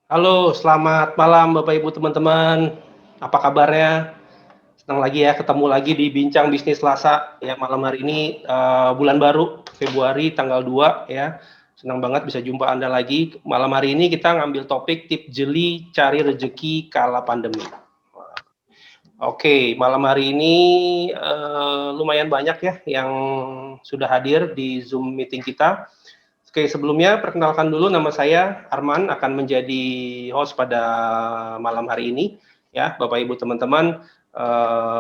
Halo, selamat malam Bapak Ibu teman-teman. Apa kabarnya? Senang lagi ya ketemu lagi di Bincang Bisnis Selasa ya malam hari ini bulan baru Februari tanggal 2 ya. Senang banget bisa jumpa Anda lagi. Malam hari ini kita ngambil topik tip jeli cari rezeki kala pandemi. Oke, malam hari ini lumayan banyak ya yang sudah hadir di Zoom meeting kita. Oke, sebelumnya perkenalkan dulu, nama saya Arman, akan menjadi host pada malam hari ini. Ya, Bapak Ibu teman-teman,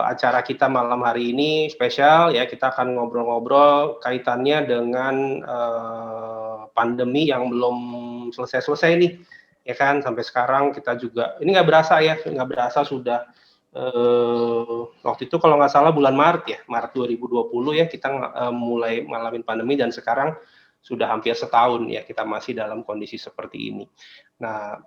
acara kita malam hari ini spesial ya, kita akan ngobrol-ngobrol kaitannya dengan pandemi yang belum selesai-selesai nih, ya kan? Sampai sekarang kita juga, ini nggak berasa ya, nggak berasa sudah waktu itu kalau nggak salah bulan Maret ya, Maret 2020 ya, kita mulai ngalamin pandemi dan sekarang sudah hampir setahun ya kita masih dalam kondisi seperti ini. Nah,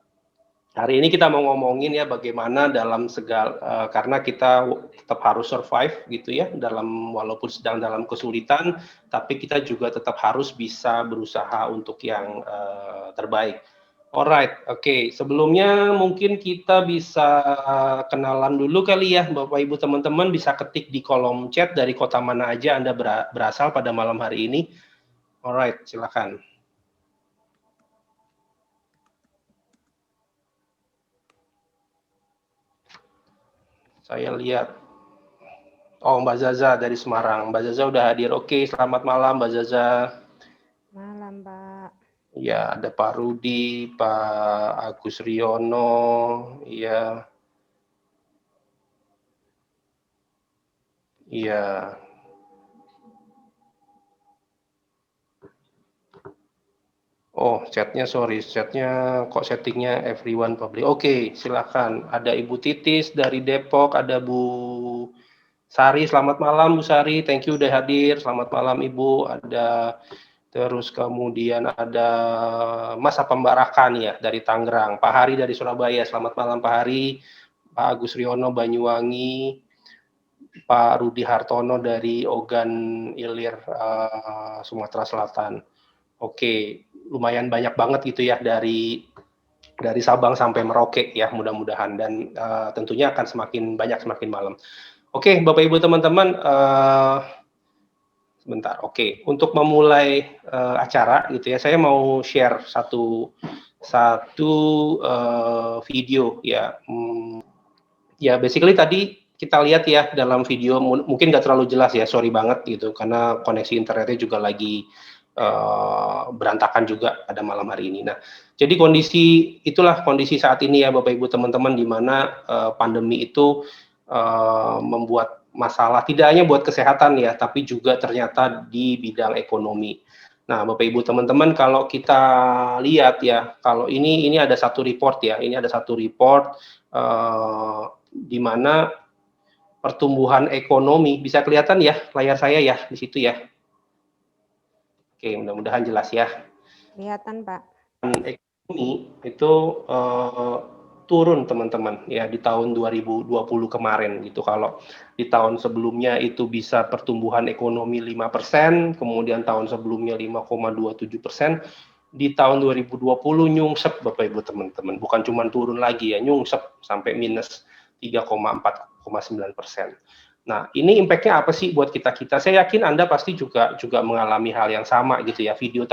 hari ini kita mau ngomongin ya bagaimana dalam segala karena kita tetap harus survive gitu ya dalam walaupun sedang dalam kesulitan, tapi kita juga tetap harus bisa berusaha untuk yang terbaik. Alright, oke. Sebelumnya mungkin kita bisa kenalan dulu kali ya, Bapak Ibu teman-teman bisa ketik di kolom chat dari kota mana aja Anda berasal pada malam hari ini. Alright, silakan. Saya lihat, oh Mbak Zaza dari Semarang. Mbak Zaza udah hadir. Oke, selamat malam Mbak Zaza. Malam, Pak. Ya, ada Pak Rudi, Pak Agus Riono, ya, iya. Oh, chatnya sorry, chatnya kok settingnya everyone public. Oke, silakan. Ada Ibu Titis dari Depok, ada Bu Sari. Selamat malam Bu Sari, thank you udah hadir. Selamat malam Ibu. Ada terus kemudian ada Mas apa Mbak Rakan ya dari Tangerang, Pak Hari dari Surabaya. Selamat malam Pak Hari. Pak Agus Riono Banyuwangi, Pak Rudi Hartono dari Ogan Ilir Sumatera Selatan. Oke, lumayan banyak banget gitu ya dari Sabang sampai Merauke ya mudah-mudahan dan tentunya akan semakin banyak semakin malam. Oke, Bapak Ibu teman-teman, sebentar. Oke, untuk memulai acara gitu ya, saya mau share satu video ya. Ya, basically tadi kita lihat ya dalam video mungkin nggak terlalu jelas ya, sorry banget gitu karena koneksi internetnya juga lagi berantakan juga pada malam hari ini. Nah, jadi itulah kondisi saat ini ya Bapak Ibu teman-teman di mana pandemi itu membuat masalah tidak hanya buat kesehatan ya, tapi juga ternyata di bidang ekonomi. Nah, Bapak Ibu teman-teman, kalau kita lihat ya, kalau ini ada satu report ya, ini ada satu report di mana pertumbuhan ekonomi bisa kelihatan ya layar saya ya di situ ya. Oke, mudah-mudahan jelas ya. Kelihatan, Pak. Ekonomi itu turun teman-teman ya di tahun 2020 kemarin gitu. Kalau di tahun sebelumnya itu bisa pertumbuhan ekonomi 5%, kemudian tahun sebelumnya 5,27%, di tahun 2020 nyungsep Bapak Ibu teman-teman. Bukan cuma turun lagi ya, nyungsep sampai minus 3,4,9%. Nah, ini impact-nya apa sih buat kita-kita? Saya yakin Anda pasti juga mengalami hal yang sama gitu ya. Video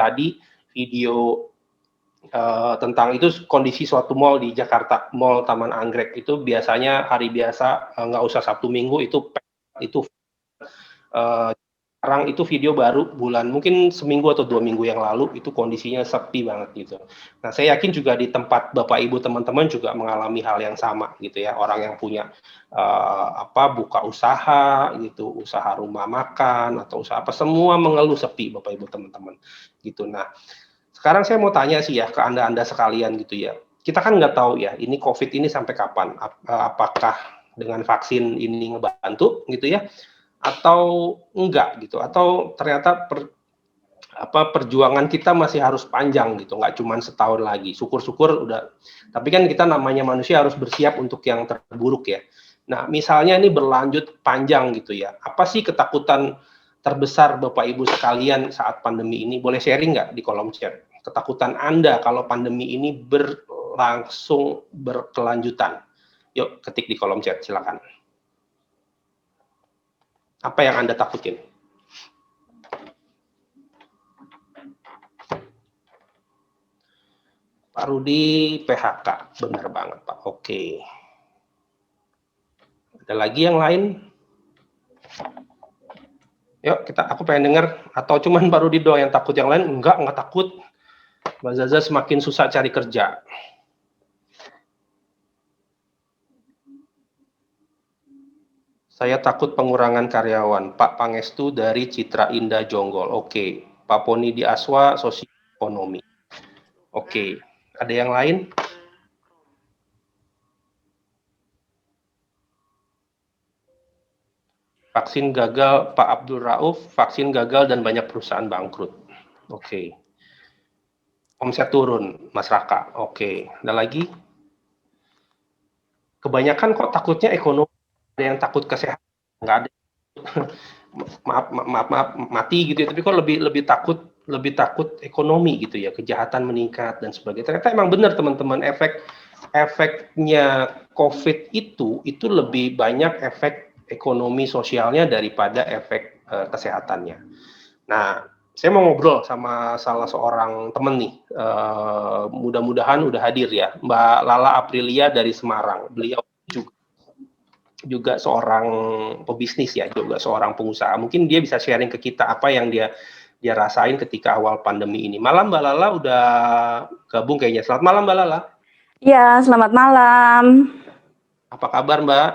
tentang itu kondisi suatu mall di Jakarta, Mall Taman Anggrek itu biasanya hari biasa nggak usah Sabtu Minggu itu sekarang itu video baru bulan mungkin seminggu atau 2 minggu yang lalu itu kondisinya sepi banget gitu. Nah saya yakin juga di tempat Bapak Ibu teman-teman juga mengalami hal yang sama gitu ya, orang yang punya buka usaha gitu, usaha rumah makan atau usaha apa semua mengeluh sepi Bapak Ibu teman-teman gitu. Nah sekarang saya mau tanya sih ya ke Anda sekalian gitu ya. Kita kan nggak tahu ya, ini COVID ini sampai kapan? Apakah dengan vaksin ini ngebantu gitu ya? Atau enggak gitu? Atau ternyata perjuangan kita masih harus panjang gitu, nggak cuma setahun lagi. Syukur-syukur udah. Tapi kan kita namanya manusia harus bersiap untuk yang terburuk ya. Nah, misalnya ini berlanjut panjang gitu ya. Apa sih ketakutan terbesar Bapak Ibu sekalian saat pandemi ini? Boleh sharing nggak di kolom chat? Ketakutan Anda kalau pandemi ini langsung berkelanjutan? Yuk ketik di kolom chat, silakan. Apa yang Anda takutin? Pak Rudi PHK, benar banget Pak. Oke. Ada lagi yang lain? Yuk aku pengen dengar. Atau cuman Pak Rudi doang yang takut, yang lain enggak takut. Mbak Zaza semakin susah cari kerja. Saya takut pengurangan karyawan. Pak Pangestu dari Citra Indah Jonggol. Oke. Pak Poni di Aswa, sosial ekonomi. Oke. Ada yang lain? Vaksin gagal, Pak Abdul Rauf. Vaksin gagal dan banyak perusahaan bangkrut. Oke. Omset turun, Mas Raka. Oke. Ada lagi? Kebanyakan kok takutnya ekonomi. Ada yang takut kesehatan. Nggak ada. maaf mati gitu ya, tapi kok lebih takut ekonomi gitu ya, kejahatan meningkat dan sebagainya. Ternyata emang benar teman-teman, efeknya COVID itu lebih banyak efek ekonomi sosialnya daripada efek kesehatannya. Nah, saya mau ngobrol sama salah seorang temen nih, mudah-mudahan udah hadir ya, Mbak Lala Aprilia dari Semarang. Beliau juga seorang pebisnis ya, juga seorang pengusaha. Mungkin dia bisa sharing ke kita apa yang dia rasain ketika awal pandemi ini. Malam Mbak Lala udah gabung kayaknya. Selamat malam Mbak Lala. Iya, selamat malam. Apa kabar Mbak?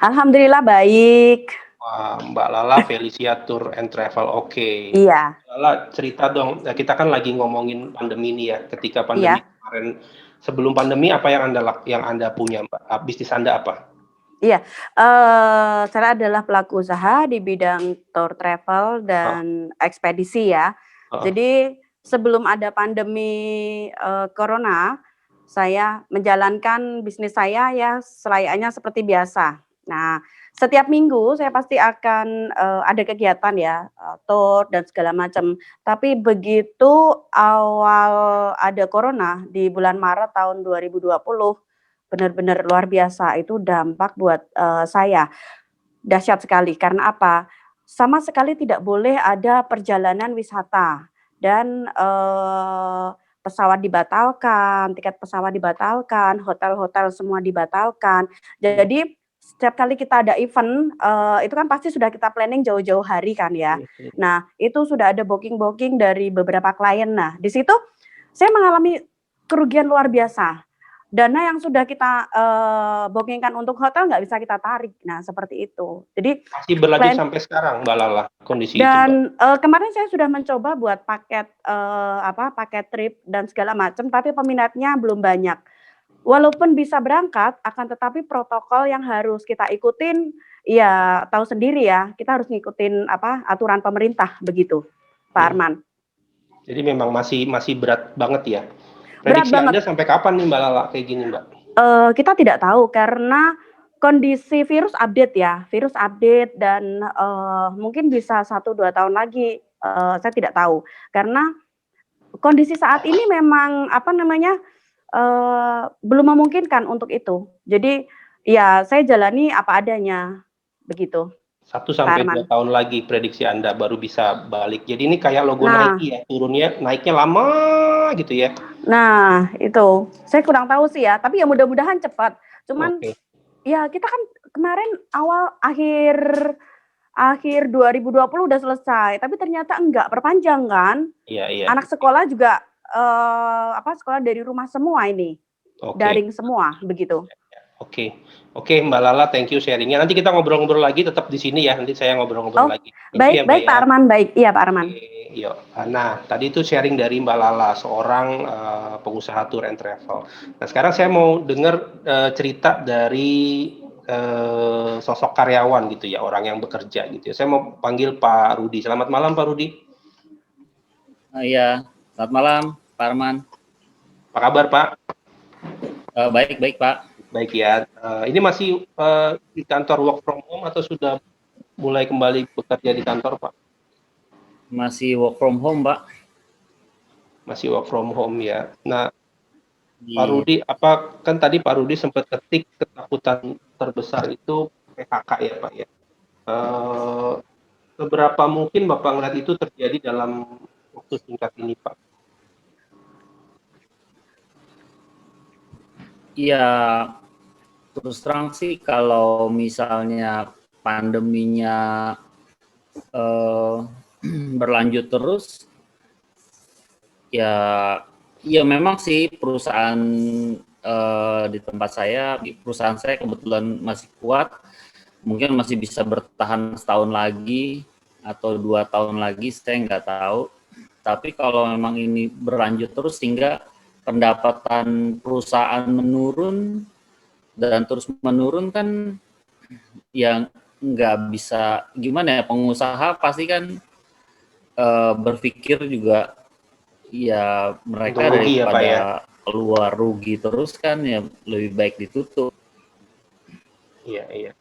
Alhamdulillah baik. Wah, Mbak Lala Felicia Tour and Travel. Oke. Iya. Lala cerita dong. Kita kan lagi ngomongin pandemi ini ya. Ketika pandemi kemarin, sebelum pandemi apa yang Anda punya Mbak? Bisnis Anda apa? Iya, saya adalah pelaku usaha di bidang tour travel dan ekspedisi ya. Jadi sebelum ada pandemi corona, saya menjalankan bisnis saya ya selayaknya seperti biasa. Nah, setiap minggu saya pasti akan ada kegiatan ya, tour dan segala macam. Tapi begitu awal ada corona di bulan Maret tahun 2020, benar-benar luar biasa, itu dampak buat saya. Dahsyat sekali, karena apa? Sama sekali tidak boleh ada perjalanan wisata dan pesawat dibatalkan, tiket pesawat dibatalkan, hotel-hotel semua dibatalkan. Jadi setiap kali kita ada event, itu kan pasti sudah kita planning jauh-jauh hari kan ya. Nah, itu sudah ada booking-booking dari beberapa klien. Nah, di situ saya mengalami kerugian luar biasa. Dana yang sudah kita bookingkan untuk hotel nggak bisa kita tarik. Nah, seperti itu. Jadi masih berlanjut sampai sekarang Mbak Lala kondisi dan itu. Kemarin saya sudah mencoba buat paket paket trip dan segala macam, tapi peminatnya belum banyak. Walaupun bisa berangkat, akan tetapi protokol yang harus kita ikutin, ya tahu sendiri ya, kita harus ngikutin aturan pemerintah begitu, Pak Arman. Jadi memang masih berat banget ya. Prediksi Anda sampai kapan nih Mbak Lala kayak gini Mbak? Kita tidak tahu karena kondisi virus update ya, virus update dan mungkin bisa 1-2 tahun lagi, saya tidak tahu. Karena kondisi saat ini memang belum memungkinkan untuk itu. Jadi ya saya jalani apa adanya, begitu. 1-2 tahun lagi prediksi Anda baru bisa balik. Jadi ini kayak logo Nike ya, naiknya lama gitu ya. Nah, itu. Saya kurang tahu sih ya, tapi ya mudah-mudahan cepat. Cuman ya kita kan kemarin akhir 2020 udah selesai, tapi ternyata enggak, perpanjang kan? Iya. Anak sekolah juga sekolah dari rumah semua ini. Daring semua, begitu. Oke, Mbak Lala, thank you sharingnya. Nanti kita ngobrol-ngobrol lagi, tetap di sini ya. Nanti saya ngobrol-ngobrol lagi. Baik, Pak Arman, baik. Iya, Pak Arman. Yuk. Nah, tadi itu sharing dari Mbak Lala, seorang pengusaha tour and travel. Nah, sekarang saya mau dengar cerita dari sosok karyawan gitu ya, orang yang bekerja gitu ya. Saya mau panggil Pak Rudi. Selamat malam, Pak Rudi. Iya, selamat malam, Pak Arman. Apa kabar, Pak? Baik, Pak. Baik ya. Ini masih di kantor work from home atau sudah mulai kembali bekerja di kantor, Pak? Masih work from home, Pak. Masih work from home ya. Nah, Pak Rudi, kan tadi Pak Rudi sempat ketik ketakutan terbesar itu PHK ya Pak ya. Seberapa mungkin Bapak ngeliat itu terjadi dalam waktu singkat ini Pak? Iya, terus terang sih kalau misalnya pandeminya berlanjut terus, ya memang sih perusahaan di tempat perusahaan saya kebetulan masih kuat, mungkin masih bisa bertahan setahun lagi atau 2 tahun lagi, saya nggak tahu. Tapi kalau memang ini berlanjut terus sehingga pendapatan perusahaan menurun dan terus menurun kan, yang nggak bisa gimana ya, pengusaha pasti kan berpikir juga ya mereka Rugi ya, Pak, daripada ya? keluar rugi terus kan, ya lebih baik ditutup. Iya.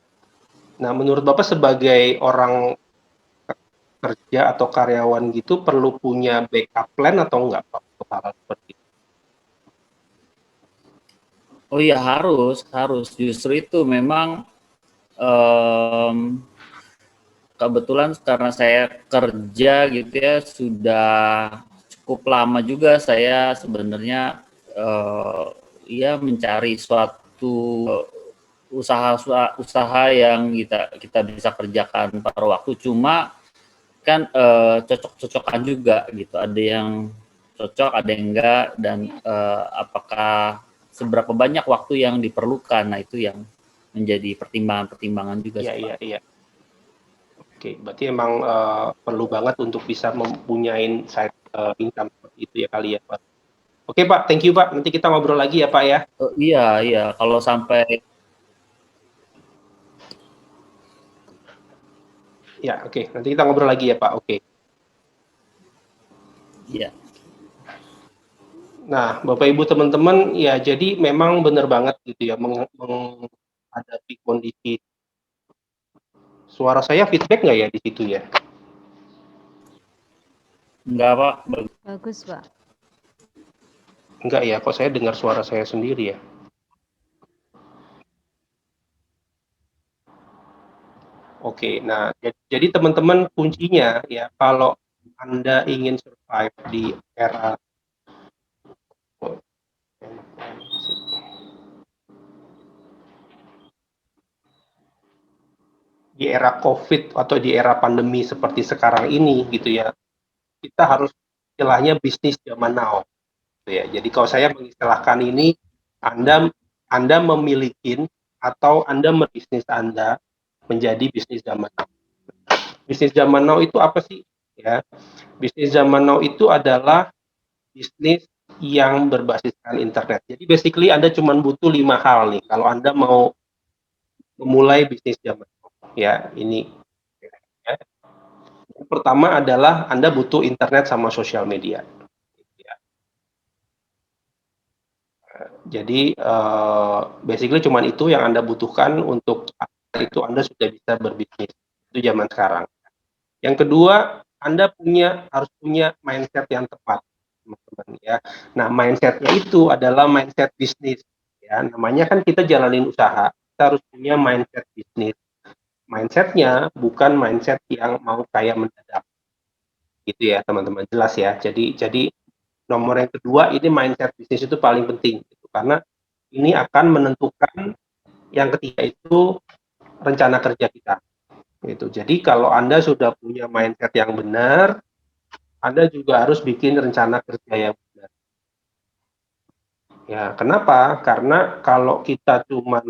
Nah, menurut Bapak sebagai orang kerja atau karyawan gitu perlu punya backup plan atau enggak Pak untuk hal seperti itu? Oh iya, harus. Justru itu memang kebetulan karena saya kerja gitu ya, sudah cukup lama juga saya sebenarnya ya mencari suatu usaha yang kita bisa kerjakan pada waktu. Cuma kan cocok-cocokan juga gitu, ada yang cocok, ada yang enggak, dan apakah seberapa banyak waktu yang diperlukan. Nah, itu yang menjadi pertimbangan-pertimbangan juga. Iya. Oke, berarti emang perlu banget untuk bisa mempunyai side income seperti itu ya kali ya Pak. Oke Pak, thank you Pak. Nanti kita ngobrol lagi ya Pak ya. Iya, kalau sampai ya oke, nanti kita ngobrol lagi ya Pak. Oke. iya. Nah, Bapak Ibu teman-teman, ya jadi memang benar banget gitu ya menghadapi kondisi. Suara saya feedback nggak ya di situ ya? Enggak, Pak. Bagus, Pak. Enggak ya, kok saya dengar suara saya sendiri ya? Oke, nah jadi teman-teman kuncinya ya kalau Anda ingin survive di era COVID atau di era pandemi seperti sekarang ini gitu ya, kita harus istilahnya bisnis zaman now. Gitu ya. Jadi kalau saya mengistilahkan ini, Anda memiliki atau Anda berbisnis Anda menjadi bisnis zaman now. Bisnis zaman now itu apa sih? Ya, bisnis zaman now itu adalah bisnis yang berbasiskan internet. Jadi basically Anda cuma butuh 5 hal nih kalau Anda mau memulai bisnis zaman now. Ya, ini. Ya. Yang pertama adalah Anda butuh internet sama sosial media. Ya. Jadi basically cuma itu yang Anda butuhkan untuk itu Anda sudah bisa berbisnis. Itu zaman sekarang. Yang kedua, Anda harus punya mindset yang tepat, teman-teman ya. Nah, mindsetnya itu adalah mindset bisnis ya. Namanya kan kita jalanin usaha, kita harus punya mindset bisnis. Mindsetnya bukan mindset yang mau kaya mendadak. Gitu ya, teman-teman. Jelas ya. Jadi nomor yang kedua ini mindset bisnis itu paling penting gitu. Karena ini akan menentukan yang ketiga itu rencana kerja kita. Gitu. Jadi kalau Anda sudah punya mindset yang benar, Anda juga harus bikin rencana kerja yang benar. Ya, kenapa? Karena kalau kita cuma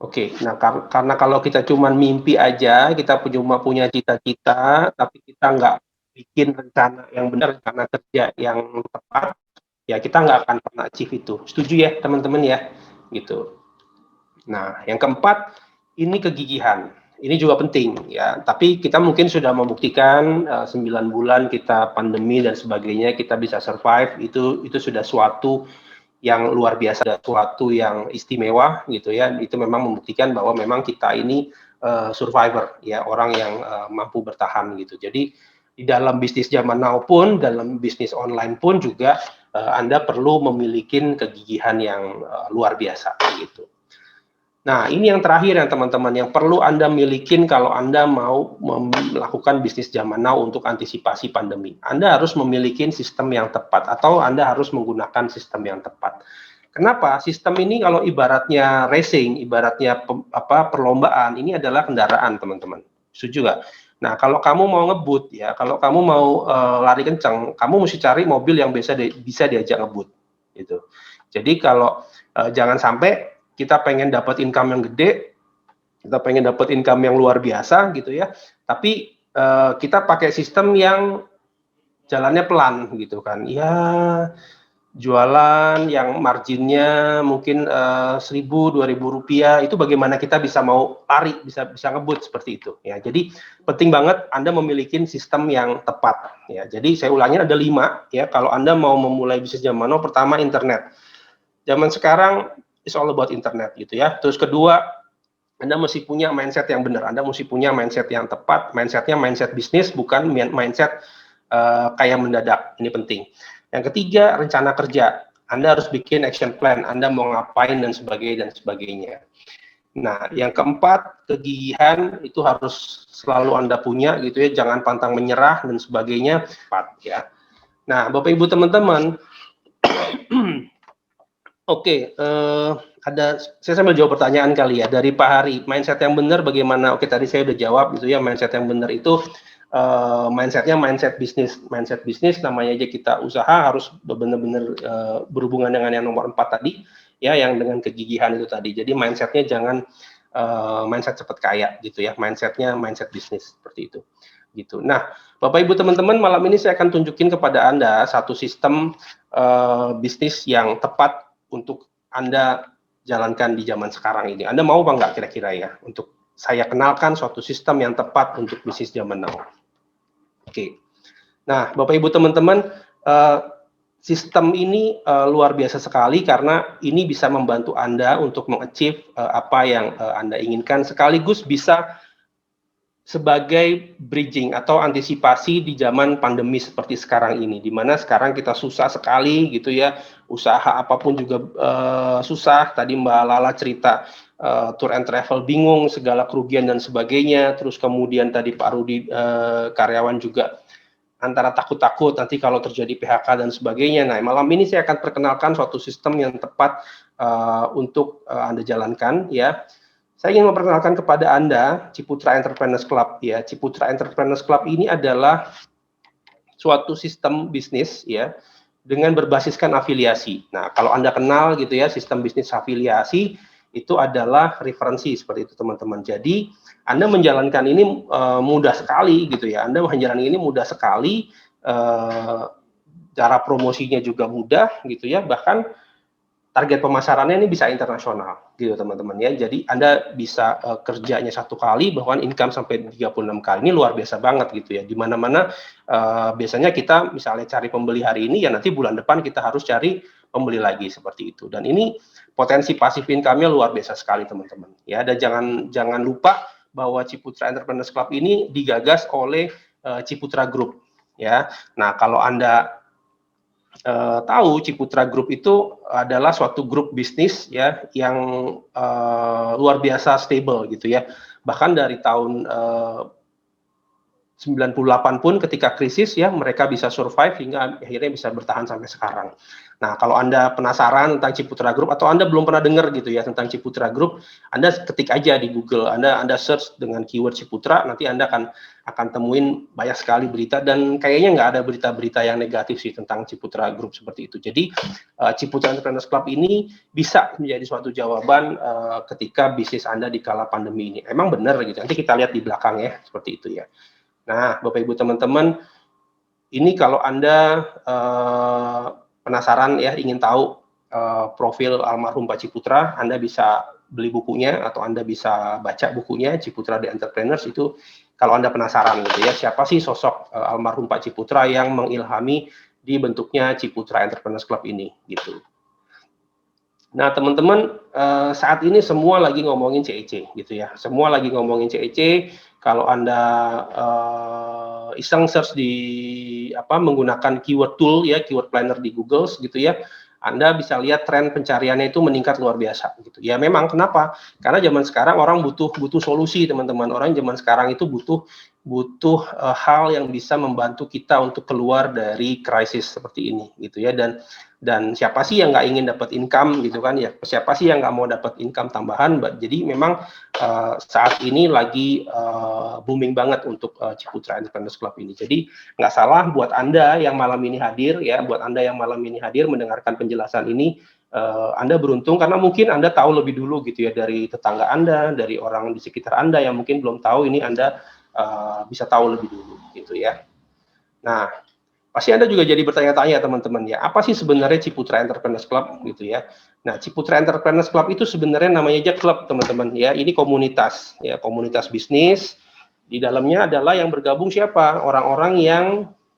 Oke, nah karena kalau kita cuma mimpi aja, kita cuma punya cita-cita, tapi kita nggak bikin rencana yang benar, rencana kerja yang tepat, ya kita nggak akan pernah achieve itu. Setuju ya teman-teman ya? Gitu. Nah, yang keempat, ini kegigihan. Ini juga penting ya. Tapi kita mungkin sudah membuktikan 9 bulan kita pandemi dan sebagainya kita bisa survive, itu sudah suatu yang luar biasa, suatu yang istimewa gitu ya. Itu memang membuktikan bahwa memang kita ini survivor, ya, orang yang mampu bertahan gitu. Jadi di dalam bisnis zaman now pun, dalam bisnis online pun juga Anda perlu memiliki kegigihan yang luar biasa gitu. Nah, ini yang terakhir yang teman-teman yang perlu Anda milikin kalau Anda mau melakukan bisnis zaman now untuk antisipasi pandemi. Anda harus memiliki sistem yang tepat atau Anda harus menggunakan sistem yang tepat. Kenapa? Sistem ini kalau ibaratnya racing, ibaratnya perlombaan, ini adalah kendaraan, teman-teman. Setuju nggak? Nah, kalau kamu mau ngebut ya, kalau kamu mau lari kencang, kamu mesti cari mobil yang bisa diajak ngebut gitu. Jadi kalau jangan sampai kita pengen dapat income yang gede, kita pengen dapat income yang luar biasa gitu ya, tapi kita pakai sistem yang jalannya pelan gitu kan. Ya, jualan yang marginnya mungkin 1.000-2.000 rupiah, itu bagaimana kita bisa mau lari, bisa ngebut seperti itu ya. Jadi penting banget Anda memiliki sistem yang tepat ya. Jadi saya ulangi ada 5 ya, kalau Anda mau memulai bisnis zaman now. Pertama, internet. Zaman sekarang is all about internet gitu ya. Terus kedua, Anda mesti punya mindset yang benar. Anda mesti punya mindset yang tepat. Mindsetnya mindset bisnis, bukan mindset kayak mendadak. Ini penting. Yang ketiga, rencana kerja. Anda harus bikin action plan. Anda mau ngapain dan sebagainya. Nah, yang keempat, kegigihan itu harus selalu Anda punya gitu ya. Jangan pantang menyerah dan sebagainya. Ya. Nah, Bapak Ibu teman-teman, Oke, saya sambil jawab pertanyaan kali ya dari Pak Hari. Mindset yang benar bagaimana? Oke, tadi saya udah jawab gitu ya. Mindset yang benar itu mindsetnya mindset bisnis. Mindset bisnis namanya aja kita usaha harus benar-benar berhubungan dengan yang nomor 4 tadi, ya, yang dengan kegigihan itu tadi. Jadi mindsetnya jangan mindset cepat kaya gitu ya. Mindsetnya mindset bisnis seperti itu. Gitu. Nah, Bapak Ibu teman-teman, malam ini saya akan tunjukin kepada Anda satu sistem bisnis yang tepat untuk Anda jalankan di zaman sekarang ini. Anda mau apa enggak kira-kira ya untuk saya kenalkan suatu sistem yang tepat untuk bisnis zaman now. Oke. Nah, Bapak Ibu teman-teman, sistem ini luar biasa sekali karena ini bisa membantu Anda untuk mengachieve apa yang Anda inginkan, sekaligus bisa sebagai bridging atau antisipasi di zaman pandemi seperti sekarang ini, di mana sekarang kita susah sekali gitu ya, usaha apapun juga susah. Tadi Mbak Lala cerita tour and travel bingung, segala kerugian dan sebagainya. Terus kemudian tadi Pak Rudi karyawan juga antara takut-takut nanti kalau terjadi PHK dan sebagainya. Nah, malam ini saya akan perkenalkan suatu sistem yang tepat untuk Anda jalankan ya. Saya ingin memperkenalkan kepada Anda Ciputra Entrepreneurs Club ya. Ciputra Entrepreneurs Club ini adalah suatu sistem bisnis ya dengan berbasiskan afiliasi. Nah, kalau Anda kenal gitu ya, sistem bisnis afiliasi itu adalah referensi seperti itu teman-teman. Jadi Anda menjalankan ini mudah sekali gitu ya. Anda menjalankan ini mudah sekali, cara promosinya juga mudah gitu ya. Bahkan target pemasarannya ini bisa internasional gitu teman-teman ya. Jadi Anda bisa kerjanya 1 kali bahkan income sampai 36 kali. Ini luar biasa banget gitu ya. Di mana-mana biasanya kita misalnya cari pembeli hari ini, ya nanti bulan depan kita harus cari pembeli lagi seperti itu. Dan ini potensi passive income-nya luar biasa sekali teman-teman ya. Dan jangan lupa bahwa Ciputra Entrepreneurs Club ini digagas oleh Ciputra Group ya. Nah, kalau Anda tahu Ciputra Group itu adalah suatu grup bisnis ya yang luar biasa stable gitu ya. Bahkan dari tahun 98 pun ketika krisis ya mereka bisa survive hingga akhirnya bisa bertahan sampai sekarang. Nah, kalau Anda penasaran tentang Ciputra Group atau Anda belum pernah dengar gitu ya tentang Ciputra Group, Anda ketik aja di Google, Anda search dengan keyword Ciputra, nanti Anda akan temuin banyak sekali berita dan kayaknya nggak ada berita-berita yang negatif sih tentang Ciputra Group seperti itu. Jadi Ciputra Entrepreneurs Club ini bisa menjadi suatu jawaban ketika bisnis Anda di kala pandemi ini. Emang benar gitu. Nanti kita lihat di belakang ya seperti itu ya. Nah, Bapak Ibu teman-teman, ini kalau Anda penasaran ya, ingin tahu profil almarhum Pak Ciputra, Anda bisa beli bukunya atau Anda bisa baca bukunya Ciputra The Entrepreneurs itu kalau Anda penasaran gitu ya, siapa sih sosok almarhum Pak Ciputra yang mengilhami dibentuknya Ciputra Entrepreneurs Club ini gitu. Nah, teman-teman, saat ini semua lagi ngomongin CEC gitu ya. Semua lagi ngomongin CEC. Kalau Anda iseng search di menggunakan keyword tool ya, keyword planner di Google gitu ya, Anda bisa lihat tren pencariannya itu meningkat luar biasa gitu. Ya memang kenapa? Karena zaman sekarang orang butuh solusi, teman-teman. Orang zaman sekarang itu butuh hal yang bisa membantu kita untuk keluar dari krisis seperti ini gitu ya. Dan siapa sih yang nggak ingin dapat income gitu kan ya, siapa sih yang nggak mau dapat income tambahan. Jadi memang saat ini lagi booming banget untuk Ciputra Entrepreneurs Club ini. Jadi nggak salah buat Anda yang malam ini hadir ya, buat Anda yang malam ini hadir mendengarkan penjelasan ini, Anda beruntung karena mungkin Anda tahu lebih dulu gitu ya, dari tetangga Anda, dari orang di sekitar Anda yang mungkin belum tahu, ini Anda bisa tahu lebih dulu gitu ya. Nah, pasti Anda juga jadi bertanya-tanya teman-teman ya, apa sih sebenarnya Ciputra Entrepreneurs Club gitu ya. Nah, Ciputra Entrepreneurs Club itu sebenarnya namanya aja klub teman-teman ya, ini komunitas ya, komunitas bisnis. Di dalamnya adalah yang bergabung siapa? Orang-orang yang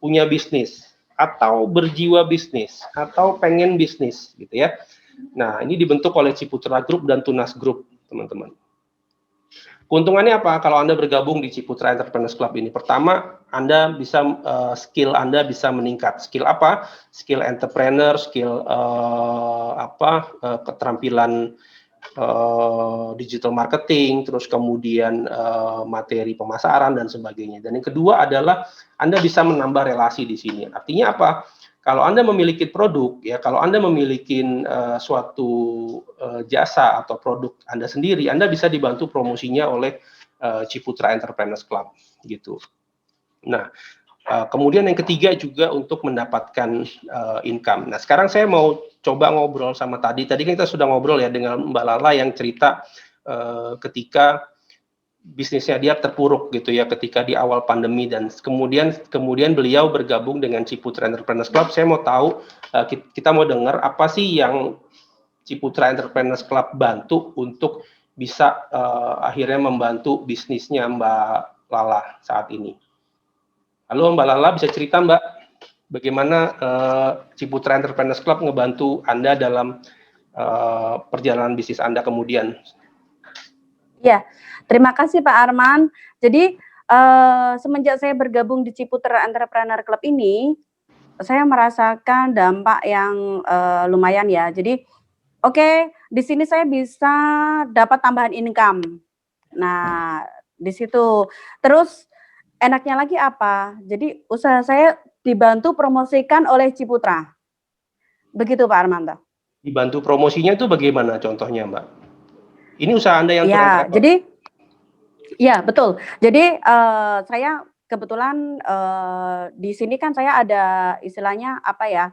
punya bisnis atau berjiwa bisnis atau pengen bisnis gitu ya. Nah, ini dibentuk oleh Ciputra Group dan Tunas Group teman-teman. Keuntungannya apa kalau Anda bergabung di Ciputra Entrepreneurs Club ini? Pertama, Anda bisa skill Anda bisa meningkat. Skill apa? Skill entrepreneur, skill keterampilan digital marketing, terus kemudian materi pemasaran dan sebagainya. Dan yang kedua adalah Anda bisa menambah relasi di sini. Artinya apa? Kalau Anda memiliki produk, ya, kalau Anda memiliki suatu jasa atau produk Anda sendiri, Anda bisa dibantu promosinya oleh Ciputra Entrepreneurs Club, gitu. Nah, kemudian yang ketiga juga untuk mendapatkan income. Nah, sekarang saya mau coba ngobrol sama tadi kan kita sudah ngobrol ya dengan Mbak Lala yang cerita ketika bisnisnya dia terpuruk gitu ya ketika di awal pandemi, dan kemudian beliau bergabung dengan Ciputra Entrepreneurs Club. Saya mau tahu, kita mau dengar apa sih yang Ciputra Entrepreneurs Club bantu untuk bisa akhirnya membantu bisnisnya Mbak Lala saat ini. Halo Mbak Lala, bisa cerita Mbak bagaimana Ciputra Entrepreneurs Club ngebantu Anda dalam perjalanan bisnis Anda kemudian? Ya, terima kasih Pak Arman. Jadi semenjak saya bergabung di Ciputra Entrepreneur Club ini, saya merasakan dampak yang lumayan ya. Jadi oke, di sini saya bisa dapat tambahan income. Nah, di situ. Terus enaknya lagi apa? Jadi usaha saya dibantu promosikan oleh Ciputra. Begitu Pak Armando. Dibantu promosinya itu bagaimana contohnya Mbak? Ini usaha Anda yang ya, jadi ya betul. Jadi saya kebetulan di sini kan saya ada istilahnya apa ya?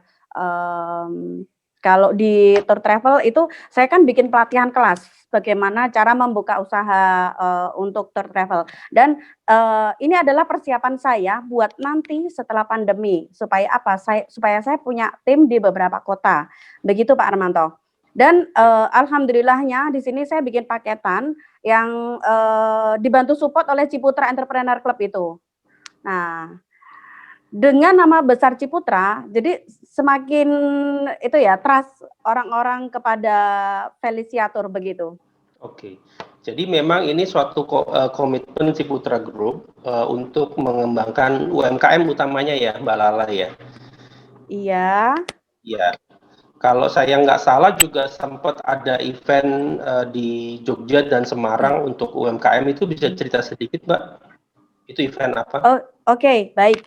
Kalau di tour travel itu saya kan bikin pelatihan kelas bagaimana cara membuka usaha untuk tour travel, dan ini adalah persiapan saya buat nanti setelah pandemi supaya apa? Supaya saya punya tim di beberapa kota. Begitu Pak Armanto. Dan alhamdulillahnya di sini saya bikin paketan yang dibantu support oleh Ciputra Entrepreneur Club itu. Nah, dengan nama besar Ciputra, jadi semakin itu ya trust orang-orang kepada Feliciatur begitu. Oke, jadi memang ini suatu komitmen Ciputra Group untuk mengembangkan UMKM utamanya ya, Mbak Lala ya. Iya. Iya. Kalau saya nggak salah juga sempat ada event di Jogja dan Semarang untuk UMKM, itu bisa cerita sedikit, Mbak? Itu event apa? Oh, oke, baik.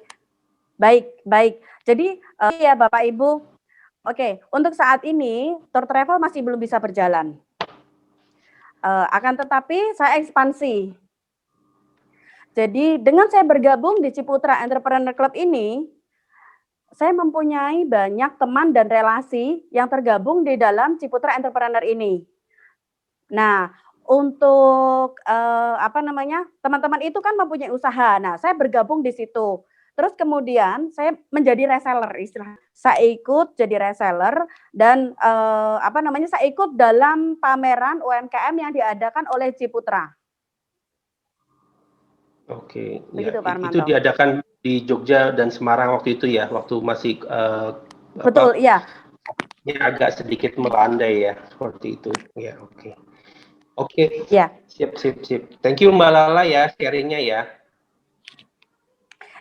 Jadi ya Bapak Ibu, oke, untuk saat ini tour travel masih belum bisa berjalan. Akan tetapi saya ekspansi. Jadi dengan saya bergabung di Ciputra Entrepreneur Club ini, saya mempunyai banyak teman dan relasi yang tergabung di dalam Ciputra Entrepreneur ini. Nah, untuk teman-teman itu kan mempunyai usaha. Nah, saya bergabung di situ. Terus kemudian saya menjadi reseller, istilah. Saya ikut jadi reseller dan saya ikut dalam pameran UMKM yang diadakan oleh Ciputra. Oke, begitu ya, Pak Armanto. Itu diadakan di Jogja dan Semarang waktu itu ya, waktu masih betul, iya. Ini agak sedikit melandai ya, seperti itu. Ya, oke. Oke. Ya. Sip. Thank you Mbak Lala ya sharingnya ya.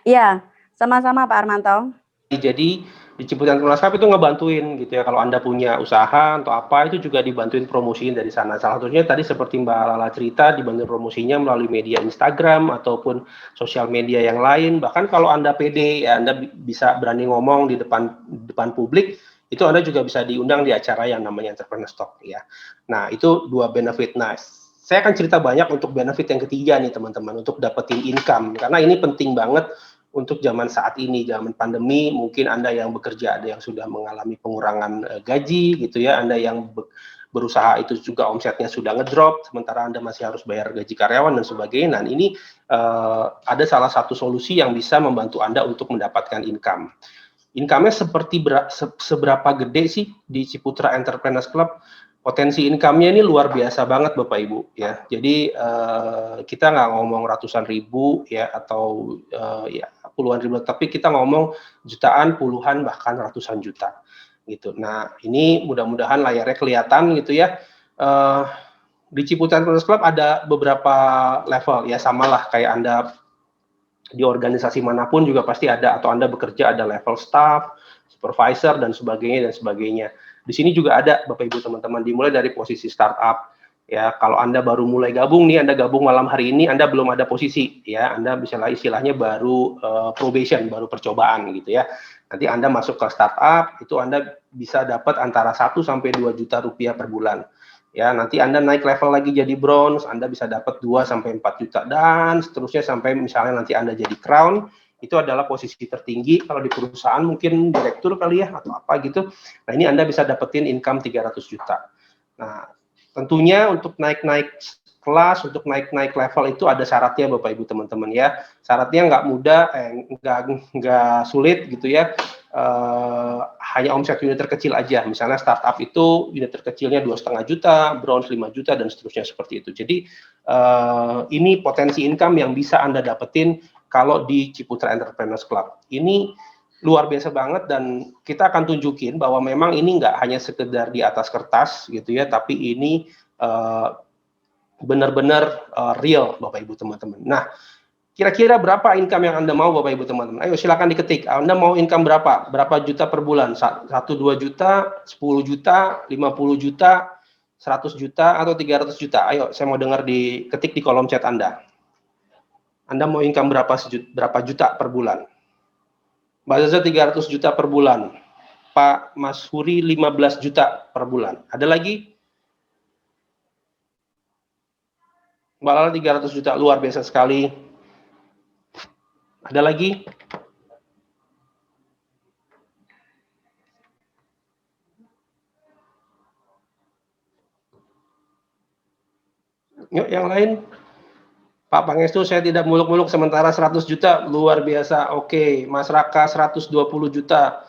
Iya, sama-sama Pak Armanto. Jadi di Ciputat Entrepreneurs Club itu ngebantuin gitu ya, kalau Anda punya usaha atau apa itu juga dibantuin promosiin dari sana. Salah satunya tadi seperti Mbak Lala cerita, dibantu promosinya melalui media Instagram ataupun sosial media yang lain. Bahkan kalau Anda pede ya, Anda bisa berani ngomong di depan publik, itu Anda juga bisa diundang di acara yang namanya Entrepreneurs Talk ya. Nah, itu 2 benefit. Nah, saya akan cerita banyak untuk benefit yang ketiga nih teman-teman, untuk dapetin income, karena ini penting banget untuk zaman saat ini, zaman pandemi. Mungkin Anda yang bekerja, ada yang sudah mengalami pengurangan gaji gitu ya, Anda yang berusaha itu juga omsetnya sudah ngedrop, sementara Anda masih harus bayar gaji karyawan dan sebagainya. Nah, ini ada salah satu solusi yang bisa membantu Anda untuk mendapatkan income. Income-nya seberapa gede sih di Ciputra Entrepreneurs Club? Potensi income-nya ini luar biasa banget Bapak Ibu ya. Jadi kita nggak ngomong ratusan ribu ya atau ya puluhan ribu, tapi kita ngomong jutaan, puluhan, bahkan ratusan juta gitu. Nah, ini mudah-mudahan layarnya kelihatan gitu ya. Di Ciputra Entrepreneurs Club ada beberapa level ya, samalah kayak Anda di organisasi manapun juga pasti ada, atau Anda bekerja ada level staff, supervisor dan sebagainya. Di sini juga ada Bapak Ibu teman-teman, dimulai dari posisi startup ya. Kalau Anda baru mulai gabung nih, Anda gabung malam hari ini, Anda belum ada posisi ya, Anda bisa istilahnya baru probation, baru percobaan gitu ya. Nanti Anda masuk ke startup, itu Anda bisa dapat antara 1 sampai 2 juta rupiah per bulan. Ya, nanti Anda naik level lagi jadi bronze, Anda bisa dapat 2 sampai 4 juta dan seterusnya sampai misalnya nanti Anda jadi crown, itu adalah posisi tertinggi kalau di perusahaan, mungkin direktur kali ya atau apa gitu. Nah, ini Anda bisa dapetin income 300 juta. Nah, tentunya untuk naik-naik kelas, untuk naik-naik level itu ada syaratnya Bapak Ibu teman-teman ya. Syaratnya nggak mudah, nggak sulit gitu ya. Hanya omset unit terkecil aja. Misalnya startup itu unit terkecilnya 2,5 juta, bronze 5 juta dan seterusnya seperti itu. Jadi ini potensi income yang bisa Anda dapetin kalau di Ciputra Entrepreneurs Club. Ini luar biasa banget dan kita akan tunjukin bahwa memang ini nggak hanya sekedar di atas kertas gitu ya, tapi ini benar-benar real Bapak Ibu teman-teman. Nah, kira-kira berapa income yang Anda mau Bapak Ibu teman-teman? Ayo silakan diketik. Anda mau income berapa? Berapa juta per bulan? 1, 2 juta, 10 juta, 50 juta, 100 juta, atau 300 juta? Ayo, saya mau dengar diketik di kolom chat Anda. Anda mau income berapa juta per bulan? Mbak Zaza 300 juta per bulan. Pak Mas Huri 15 juta per bulan. Ada lagi? Mbak Lala 300 juta, luar biasa sekali. Ada lagi? Yuk, yang lain. Pak Pangestu, saya tidak muluk-muluk, sementara 100 juta, luar biasa. Oke, Mas Raka 120 juta.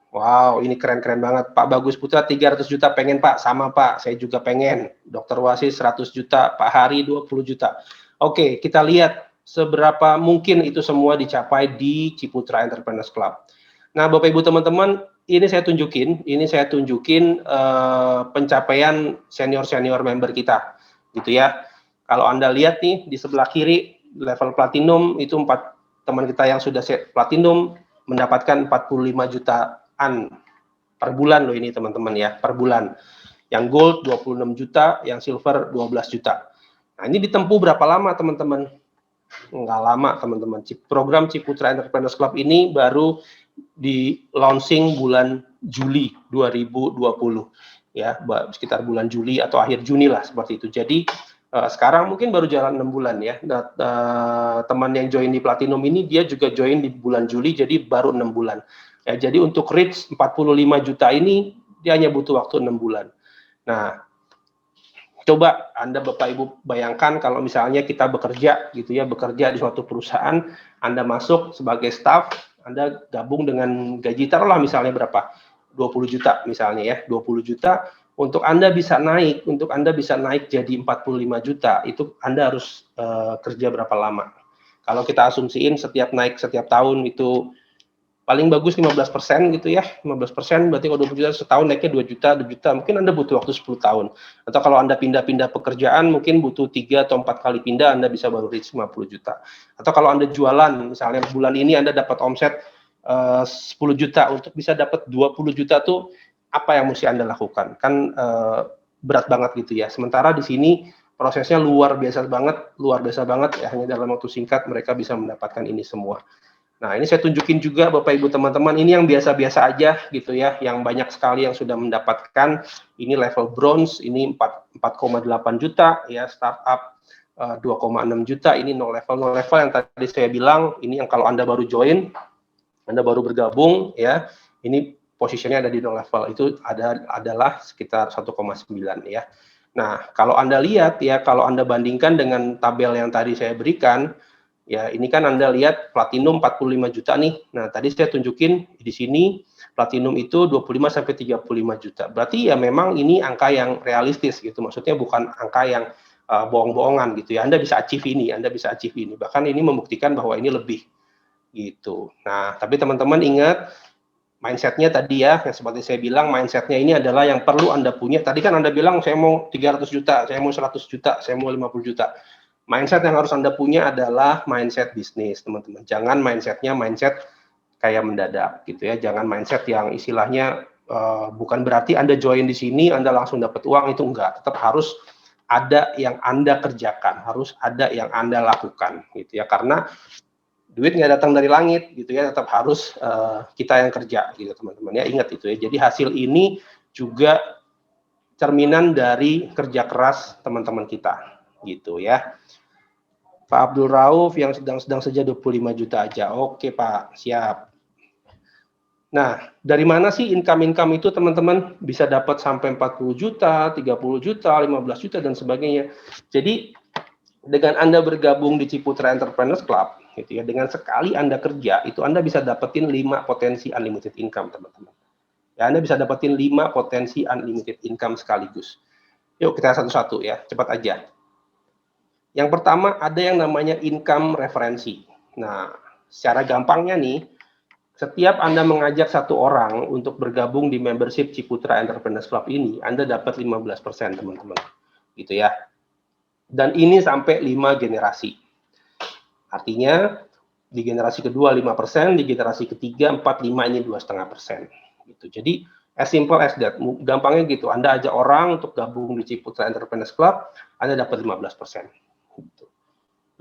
Wow, ini keren-keren banget. Pak Bagus Putra 300 juta, pengen Pak? Sama Pak, saya juga pengen. Dr. Wasis 100 juta, Pak Hari 20 juta. Oke, kita lihat seberapa mungkin itu semua dicapai di Ciputra Entrepreneurs Club. Nah, Bapak Ibu teman-teman, ini saya tunjukin pencapaian senior-senior member kita, gitu ya. Kalau Anda lihat nih di sebelah kiri level platinum itu 4 teman kita yang sudah set platinum mendapatkan 45 jutaan per bulan loh ini teman-teman ya, per bulan. Yang gold 26 juta, yang silver 12 juta. Nah, ini ditempuh berapa lama teman-teman? Nggak lama teman-teman. Program Ciputra Entrepreneurs Club ini baru di launching bulan Juli 2020 ya, sekitar bulan Juli atau akhir Juni lah seperti itu. Jadi sekarang mungkin baru jalan 6 bulan ya. Teman yang join di Platinum ini dia juga join di bulan Juli, jadi baru 6 bulan. Ya, jadi untuk reach 45 juta ini dia hanya butuh waktu 6 bulan. Nah, coba Anda Bapak Ibu bayangkan kalau misalnya kita bekerja gitu ya, bekerja di suatu perusahaan, Anda masuk sebagai staff, Anda gabung dengan gaji taruhlah misalnya berapa? 20 juta misalnya ya, 20 juta. Untuk Anda bisa naik jadi 45 juta, itu Anda harus kerja berapa lama? Kalau kita asumsiin setiap naik setiap tahun itu paling bagus 15% gitu ya, 15% berarti kalau 20 juta setahun naiknya 2 juta, 2 juta, mungkin Anda butuh waktu 10 tahun. Atau kalau Anda pindah-pindah pekerjaan mungkin butuh 3 atau 4 kali pindah Anda bisa baru reach 50 juta. Atau kalau Anda jualan, misalnya bulan ini Anda dapat omset 10 juta, untuk bisa dapat 20 juta tuh apa yang mesti Anda lakukan? Kan berat banget gitu ya. Sementara di sini prosesnya luar biasa banget ya, hanya dalam waktu singkat mereka bisa mendapatkan ini semua. Nah, ini saya tunjukin juga Bapak Ibu teman-teman, ini yang biasa-biasa aja gitu ya, yang banyak sekali yang sudah mendapatkan, ini level bronze, ini 4,8 juta ya, startup 2,6 juta, ini no level yang tadi saya bilang, ini yang kalau Anda baru join, Anda baru bergabung ya, ini posisinya ada di no level, itu adalah sekitar 1,9 ya. Nah, kalau Anda lihat ya, kalau Anda bandingkan dengan tabel yang tadi saya berikan, ya, ini kan Anda lihat platinum 45 juta nih. Nah, tadi saya tunjukin di sini platinum itu 25 sampai 35 juta. Berarti ya memang ini angka yang realistis gitu. Maksudnya bukan angka yang bohong-bohongan gitu ya. Anda bisa achieve ini, Bahkan ini membuktikan bahwa ini lebih gitu. Nah, tapi teman-teman ingat mindset-nya tadi ya, yang seperti saya bilang, mindset-nya ini adalah yang perlu Anda punya. Tadi kan Anda bilang saya mau 300 juta, saya mau 100 juta, saya mau 50 juta. Mindset yang harus Anda punya adalah mindset bisnis, teman-teman. Jangan mindset kayak mendadak, gitu ya. Jangan mindset yang istilahnya bukan berarti Anda join di sini, Anda langsung dapat uang, itu enggak. Tetap harus ada yang Anda kerjakan, harus ada yang Anda lakukan, gitu ya. Karena duit nggak datang dari langit, gitu ya. Tetap harus kita yang kerja, gitu teman-teman. Ya, ingat itu ya. Jadi hasil ini juga cerminan dari kerja keras teman-teman kita, gitu ya. Pak Abdul Rauf yang sedang saja 25 juta aja. Oke Pak, siap. Nah, dari mana sih income itu teman-teman? Bisa dapat sampai 40 juta, 30 juta, 15 juta, dan sebagainya. Jadi, dengan Anda bergabung di Ciputra Entrepreneurs Club, gitu ya, dengan sekali Anda kerja, itu Anda bisa dapetin 5 potensi unlimited income, teman-teman. Ya, Anda bisa dapetin 5 potensi unlimited income sekaligus. Yuk, kita satu-satu ya, cepat aja. Yang pertama ada yang namanya income referensi. Nah, secara gampangnya nih, setiap Anda mengajak satu orang untuk bergabung di membership Ciputra Entrepreneurs Club ini, Anda dapat 15%, teman-teman. Gitu ya. Dan ini sampai 5 generasi. Artinya, di generasi kedua 5%, di generasi ketiga 4, 5, ini 2,5%. Gitu. Jadi, as simple as that. Gampangnya gitu, Anda ajak orang untuk gabung di Ciputra Entrepreneurs Club, Anda dapat 15%. Gitu.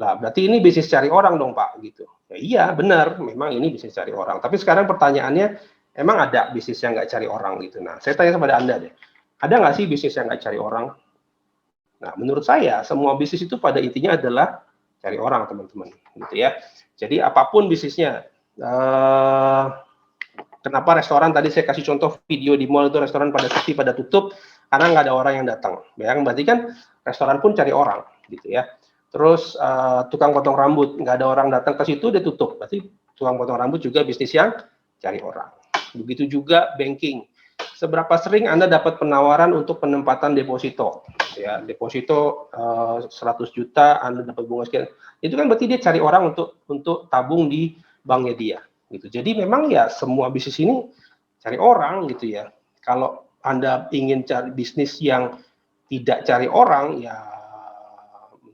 Lah, berarti ini bisnis cari orang dong Pak, gitu. Ya, iya, benar, memang ini bisnis cari orang. Tapi sekarang pertanyaannya, emang ada bisnis yang nggak cari orang gitu? Nah, saya tanya kepada Anda deh, ada nggak sih bisnis yang nggak cari orang? Nah, menurut saya, semua bisnis itu pada intinya adalah cari orang, teman-teman. Gitu ya. Jadi, apapun bisnisnya, kenapa restoran, tadi saya kasih contoh video di mall itu restoran pada sepi, pada tutup, karena nggak ada orang yang datang. Ya, berarti kan restoran pun cari orang, gitu ya. Terus tukang potong rambut, nggak ada orang datang ke situ, dia tutup. Berarti tukang potong rambut juga bisnis yang cari orang. Begitu juga banking. Seberapa sering Anda dapat penawaran untuk penempatan deposito? Ya, deposito 100 juta, Anda dapat bunga sekian. Itu kan berarti dia cari orang untuk tabung di banknya dia. Gitu. Jadi memang ya semua bisnis ini cari orang gitu ya. Kalau Anda ingin cari bisnis yang tidak cari orang, ya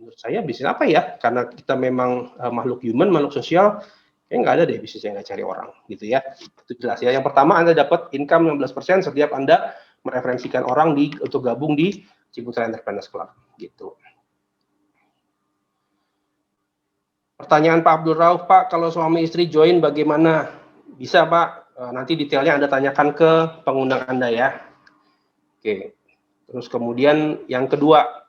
menurut saya bisnis apa ya? Karena kita memang makhluk human, makhluk sosial, kayaknya nggak ada deh bisnis yang nggak cari orang, gitu ya. Itu jelas ya. Yang pertama, Anda dapat income 15% setiap Anda mereferensikan orang untuk gabung di Ciputra Entrepreneurs Club, gitu. Pertanyaan Pak Abdul Rauf, Pak, kalau suami istri join bagaimana? Bisa Pak, nanti detailnya Anda tanyakan ke pengundang Anda ya. Oke. Terus kemudian yang kedua,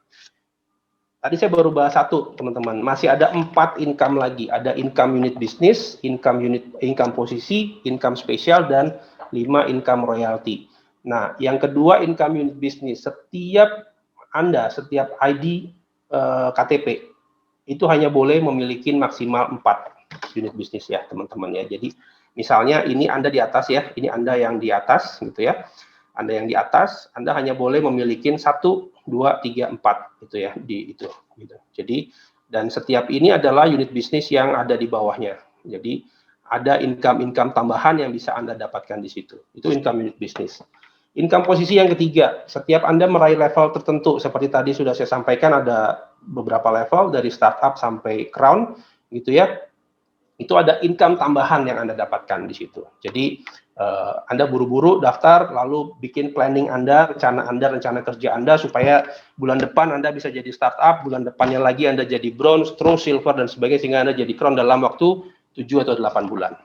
tadi saya baru bahas satu, teman-teman. Masih ada 4 income lagi. Ada income unit bisnis, income posisi, income spesial, dan 5 income royalty. Nah, yang kedua income unit bisnis. Setiap Anda, setiap ID KTP, itu hanya boleh memiliki maksimal 4 unit bisnis ya, teman-teman ya. Jadi, misalnya ini Anda di atas ya, ini Anda yang di atas gitu ya. Anda yang di atas, Anda hanya boleh memiliki 1, 2, 3, 4 gitu ya, gitu. Jadi, dan setiap ini adalah unit bisnis yang ada di bawahnya. Jadi ada income tambahan yang bisa Anda dapatkan di situ. Itu income unit bisnis. Income posisi yang ketiga, setiap Anda meraih level tertentu, seperti tadi sudah saya sampaikan ada beberapa level dari startup sampai crown, gitu ya. Itu ada income tambahan yang Anda dapatkan di situ. Jadi Anda buru-buru daftar, lalu bikin planning Anda, rencana kerja Anda supaya bulan depan Anda bisa jadi startup, bulan depannya lagi Anda jadi bronze, terus silver dan sebagainya sehingga Anda jadi crown dalam waktu 7 atau 8 bulan.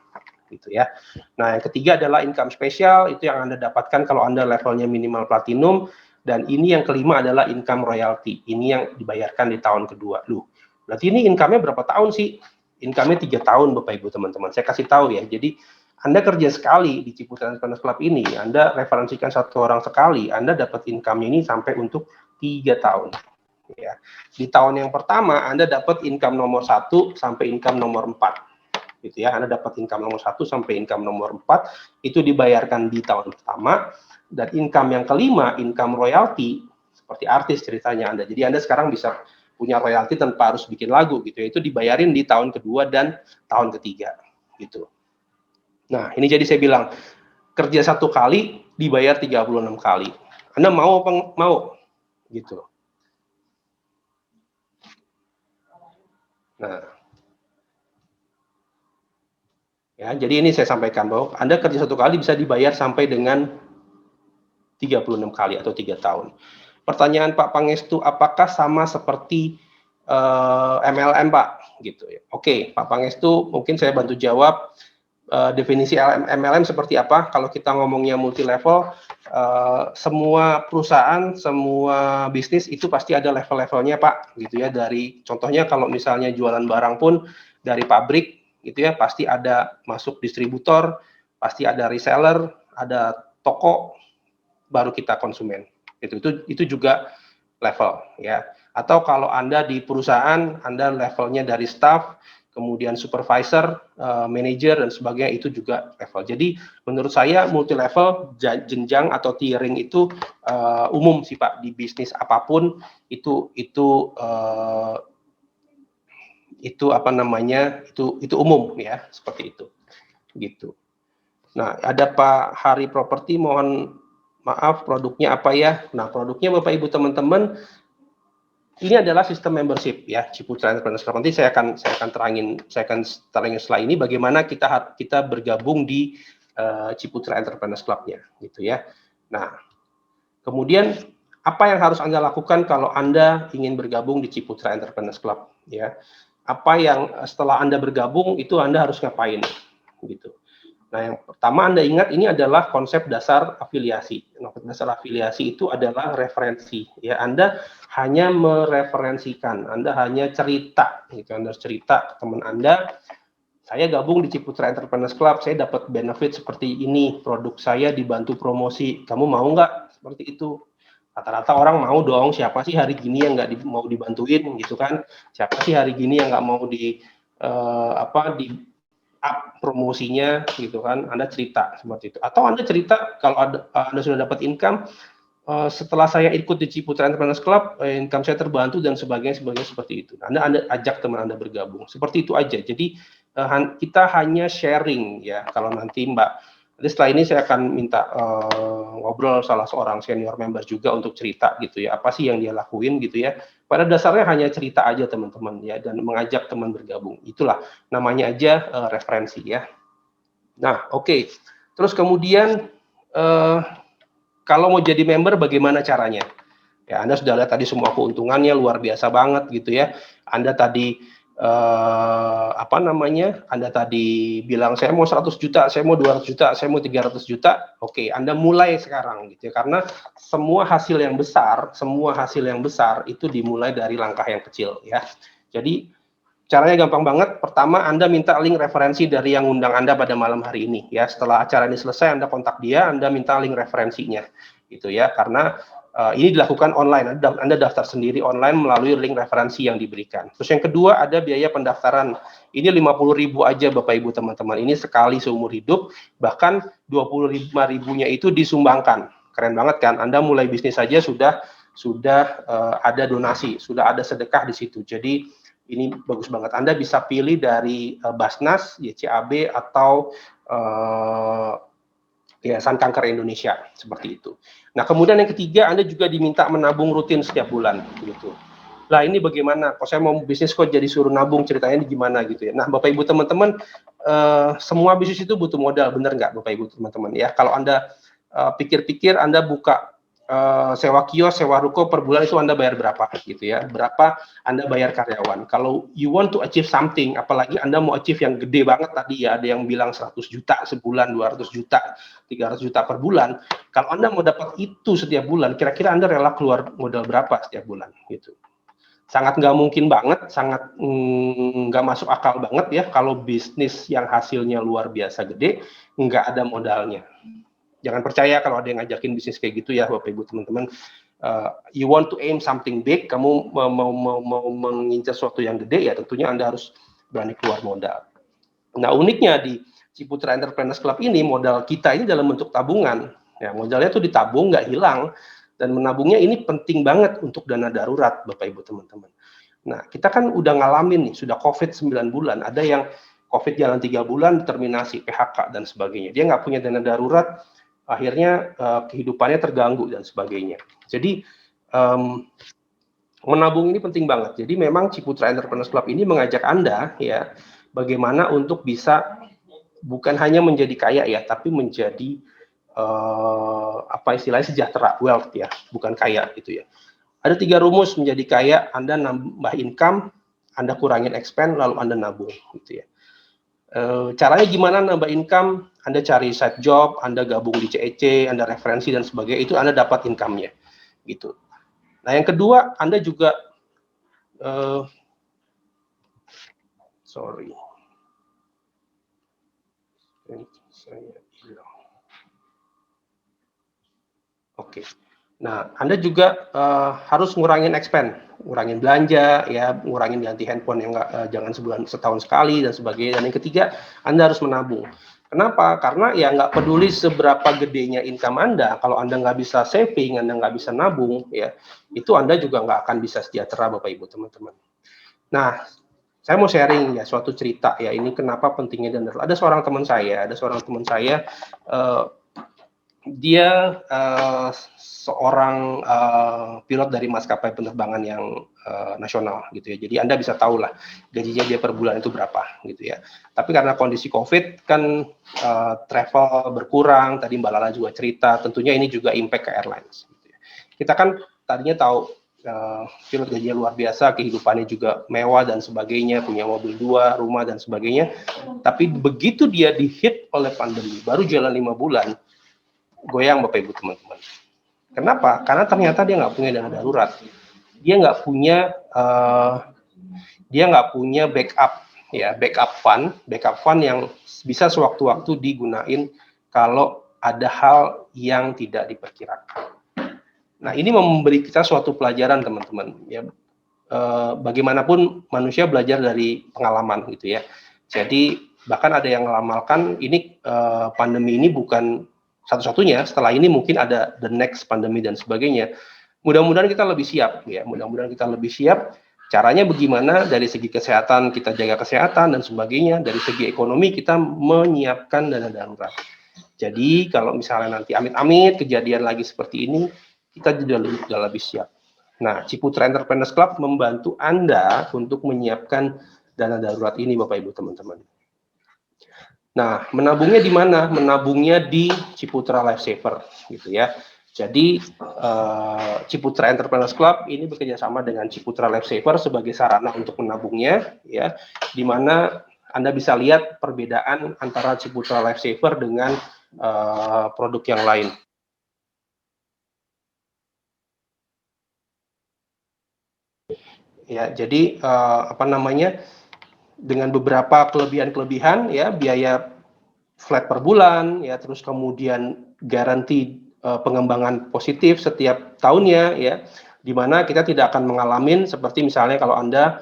Gitu ya. Nah, yang ketiga adalah income spesial, itu yang Anda dapatkan kalau Anda levelnya minimal platinum, dan ini yang kelima adalah income royalty. Ini yang dibayarkan di tahun kedua. Loh, berarti ini income-nya berapa tahun sih? Income-nya 3 tahun, Bapak Ibu teman-teman. Saya kasih tahu ya. Jadi Anda kerja sekali di Ciputra Entrepreneurs Club ini, Anda referensikan 1 orang sekali, Anda dapat income ini sampai untuk 3 tahun. Ya. Di tahun yang pertama Anda dapat income nomor 1 sampai income nomor 4. Gitu ya, Anda dapat income nomor 1 sampai income nomor 4 itu dibayarkan di tahun pertama, dan income yang kelima, income royalty, seperti artis ceritanya Anda. Jadi Anda sekarang bisa punya royalty tanpa harus bikin lagu gitu ya, itu dibayarin di tahun kedua dan tahun ketiga gitu. Nah, ini jadi saya bilang kerja 1 kali dibayar 36 kali. Anda mau apa mau gitu. Nah, ya, jadi ini saya sampaikan bahwa Anda kerja 1 kali bisa dibayar sampai dengan 36 kali atau 3 tahun. Pertanyaan Pak Pangestu, apakah sama seperti MLM, Pak? Gitu ya. Oke, Pak Pangestu, mungkin saya bantu jawab. Definisi MLM seperti apa? Kalau kita ngomongnya multi level, semua perusahaan, semua bisnis itu pasti ada level-levelnya, Pak. Gitu ya. Dari contohnya kalau misalnya jualan barang pun dari pabrik gitu ya, pasti ada masuk distributor, pasti ada reseller, ada toko, baru kita konsumen. Itu juga level ya. Atau kalau Anda di perusahaan, Anda levelnya dari staff, kemudian supervisor, manager dan sebagainya, itu juga level. Jadi menurut saya multi level, jenjang atau tiering itu umum sih Pak, di bisnis apapun itu apa namanya, itu umum ya, seperti itu gitu. Nah, ada Pak Hari Property, mohon maaf produknya apa ya? Nah, produknya Bapak Ibu teman-teman, ini adalah sistem membership ya, Ciputra Entrepreneurs Club. Nanti saya akan terangin setelah ini bagaimana kita bergabung di Ciputra Entrepreneurs Club-nya gitu ya. Nah, kemudian apa yang harus Anda lakukan kalau Anda ingin bergabung di Ciputra Entrepreneurs Club ya? Apa yang setelah Anda bergabung itu Anda harus ngapain gitu. Nah, yang pertama Anda ingat ini adalah konsep dasar afiliasi. Konsep dasar afiliasi itu adalah referensi. Ya, Anda hanya mereferensikan, Anda hanya cerita, gitu. Anda cerita ke teman Anda, saya gabung di Ciputra Entrepreneurs Club, saya dapat benefit seperti ini, produk saya dibantu promosi, kamu mau nggak? Seperti itu. Rata-rata orang mau dong, siapa sih hari gini yang nggak mau dibantuin, gitu kan? Siapa sih hari gini yang nggak mau di up promosinya gitu kan, Anda cerita seperti itu. Atau Anda cerita kalau Anda sudah dapat income, setelah saya ikut di Ciputra Entrepreneurs Club, income saya terbantu dan sebagainya seperti itu. Anda ajak teman Anda bergabung. Seperti itu aja. Jadi kita hanya sharing ya. Kalau nanti jadi setelah ini saya akan minta ngobrol salah seorang senior member juga untuk cerita gitu ya. Apa sih yang dia lakuin gitu ya. Pada dasarnya hanya cerita aja teman-teman ya, dan mengajak teman bergabung. Itulah namanya aja referensi ya. Nah, oke. Terus kemudian kalau mau jadi member bagaimana caranya? Ya, Anda sudah lihat tadi semua keuntungannya luar biasa banget gitu ya. Anda tadi Anda tadi bilang saya mau 100 juta, saya mau 200 juta, saya mau 300 juta. Oke, Anda mulai sekarang gitu ya. Karena semua hasil yang besar itu dimulai dari langkah yang kecil ya. Jadi caranya gampang banget. Pertama, Anda minta link referensi dari yang undang Anda pada malam hari ini ya. Setelah acara ini selesai, Anda kontak dia, Anda minta link referensinya gitu ya. Karena ini dilakukan online, Anda daftar sendiri online melalui link referensi yang diberikan. Terus yang kedua ada biaya pendaftaran. Ini 50.000 aja Bapak Ibu teman-teman. Ini sekali seumur hidup, bahkan 25.000-nya itu disumbangkan. Keren banget kan? Anda mulai bisnis saja sudah ada donasi, sudah ada sedekah di situ. Jadi ini bagus banget. Anda bisa pilih dari Basnas, YCAB, atau Yayasan Kanker Indonesia, seperti itu. Nah, kemudian yang ketiga, Anda juga diminta menabung rutin setiap bulan, gitu. Lah ini bagaimana? Kalau saya mau bisnis kok jadi suruh nabung, ceritanya gimana gitu ya. Nah, Bapak Ibu teman-teman, semua bisnis itu butuh modal, benar nggak Bapak Ibu teman-teman ya? Kalau Anda pikir-pikir, Anda buka sewa kios, sewa ruko per bulan itu Anda bayar berapa gitu ya? Berapa Anda bayar karyawan? Kalau you want to achieve something, apalagi Anda mau achieve yang gede banget tadi ya, ada yang bilang 100 juta sebulan, 200 juta, 300 juta per bulan. Kalau Anda mau dapat itu setiap bulan, kira-kira Anda rela keluar modal berapa setiap bulan gitu? Sangat nggak mungkin banget, sangat nggak masuk akal banget ya kalau bisnis yang hasilnya luar biasa gede, nggak ada modalnya. Jangan percaya kalau ada yang ngajakin bisnis kayak gitu ya Bapak Ibu teman-teman. You want to aim something big, kamu mau mengincar sesuatu yang gede ya tentunya Anda harus berani keluar modal. Nah uniknya di Ciputra Entrepreneurs Club ini modal kita ini dalam bentuk tabungan. Ya, modalnya tuh ditabung nggak hilang. Dan menabungnya ini penting banget untuk dana darurat, Bapak Ibu teman-teman. Nah, kita kan udah ngalamin nih, sudah COVID 9 bulan, ada yang COVID jalan 3 bulan, terminasi, PHK, dan sebagainya. Dia nggak punya dana darurat, akhirnya kehidupannya terganggu, dan sebagainya. Jadi, menabung ini penting banget. Jadi, memang Ciputra Entrepreneurs Club ini mengajak Anda, ya, bagaimana untuk bisa bukan hanya menjadi kaya ya, tapi menjadi apa istilahnya sejahtera, wealth ya, bukan kaya gitu ya. Ada 3 rumus menjadi kaya: Anda nambah income, Anda kurangin expense, lalu Anda nabung gitu ya. Caranya gimana nambah income? Anda cari side job, Anda gabung di CEC, Anda referensi dan sebagainya, itu Anda dapat income-nya gitu. Nah yang kedua, Anda juga Oke. Nah, Anda juga harus ngurangin expense, ngurangin belanja, ya, ngurangin ganti handphone yang jangan setahun sekali dan sebagainya. Dan yang ketiga, Anda harus menabung. Kenapa? Karena ya nggak peduli seberapa gedenya income Anda, kalau Anda nggak bisa saving, Anda nggak bisa nabung, ya, itu Anda juga nggak akan bisa sejahtera, Bapak Ibu teman-teman. Nah, saya mau sharing ya suatu cerita ya. Ini kenapa pentingnya dana darurat. Ada seorang teman saya, dia seorang pilot dari maskapai penerbangan yang nasional gitu ya. Jadi Anda bisa tahu lah gajinya dia per bulan itu berapa gitu ya. Tapi karena kondisi COVID kan travel berkurang. Tadi Mbak Lala juga cerita, tentunya ini juga impact ke airlines. Gitu ya. Kita kan tadinya tahu pilot gajinya luar biasa, kehidupannya juga mewah dan sebagainya, punya mobil 2, rumah dan sebagainya. Tapi begitu dia di-hit oleh pandemi, baru jalan 5 bulan, goyang Bapak Ibu teman-teman. Kenapa? Karena ternyata dia nggak punya dana darurat. Dia nggak punya backup ya, backup fund yang bisa sewaktu-waktu digunain kalau ada hal yang tidak diperkirakan. Nah, ini memberi kita suatu pelajaran teman-teman ya. Bagaimanapun manusia belajar dari pengalaman gitu ya. Jadi bahkan ada yang meramalkan ini pandemi ini bukan satu-satunya, setelah ini mungkin ada the next pandemi dan sebagainya. Mudah-mudahan kita lebih siap ya, mudah-mudahan kita lebih siap. Caranya bagaimana? Dari segi kesehatan kita jaga kesehatan dan sebagainya, dari segi ekonomi kita menyiapkan dana darurat. Jadi kalau misalnya nanti amit-amit kejadian lagi seperti ini, kita sudah lebih siap. Nah, Ciputra Entrepreneurs Club membantu Anda untuk menyiapkan dana darurat ini Bapak Ibu teman-teman. Nah, menabungnya di mana? Menabungnya di Ciputra Lifesaver, gitu ya. Jadi, Ciputra Entrepreneurs Club ini bekerja sama dengan Ciputra Lifesaver sebagai sarana untuk menabungnya, ya. Di mana Anda bisa lihat perbedaan antara Ciputra Lifesaver dengan produk yang lain. Ya, jadi dengan beberapa kelebihan ya, biaya flat per bulan ya, terus kemudian garansi pengembangan positif setiap tahunnya ya, di mana kita tidak akan mengalami seperti misalnya kalau Anda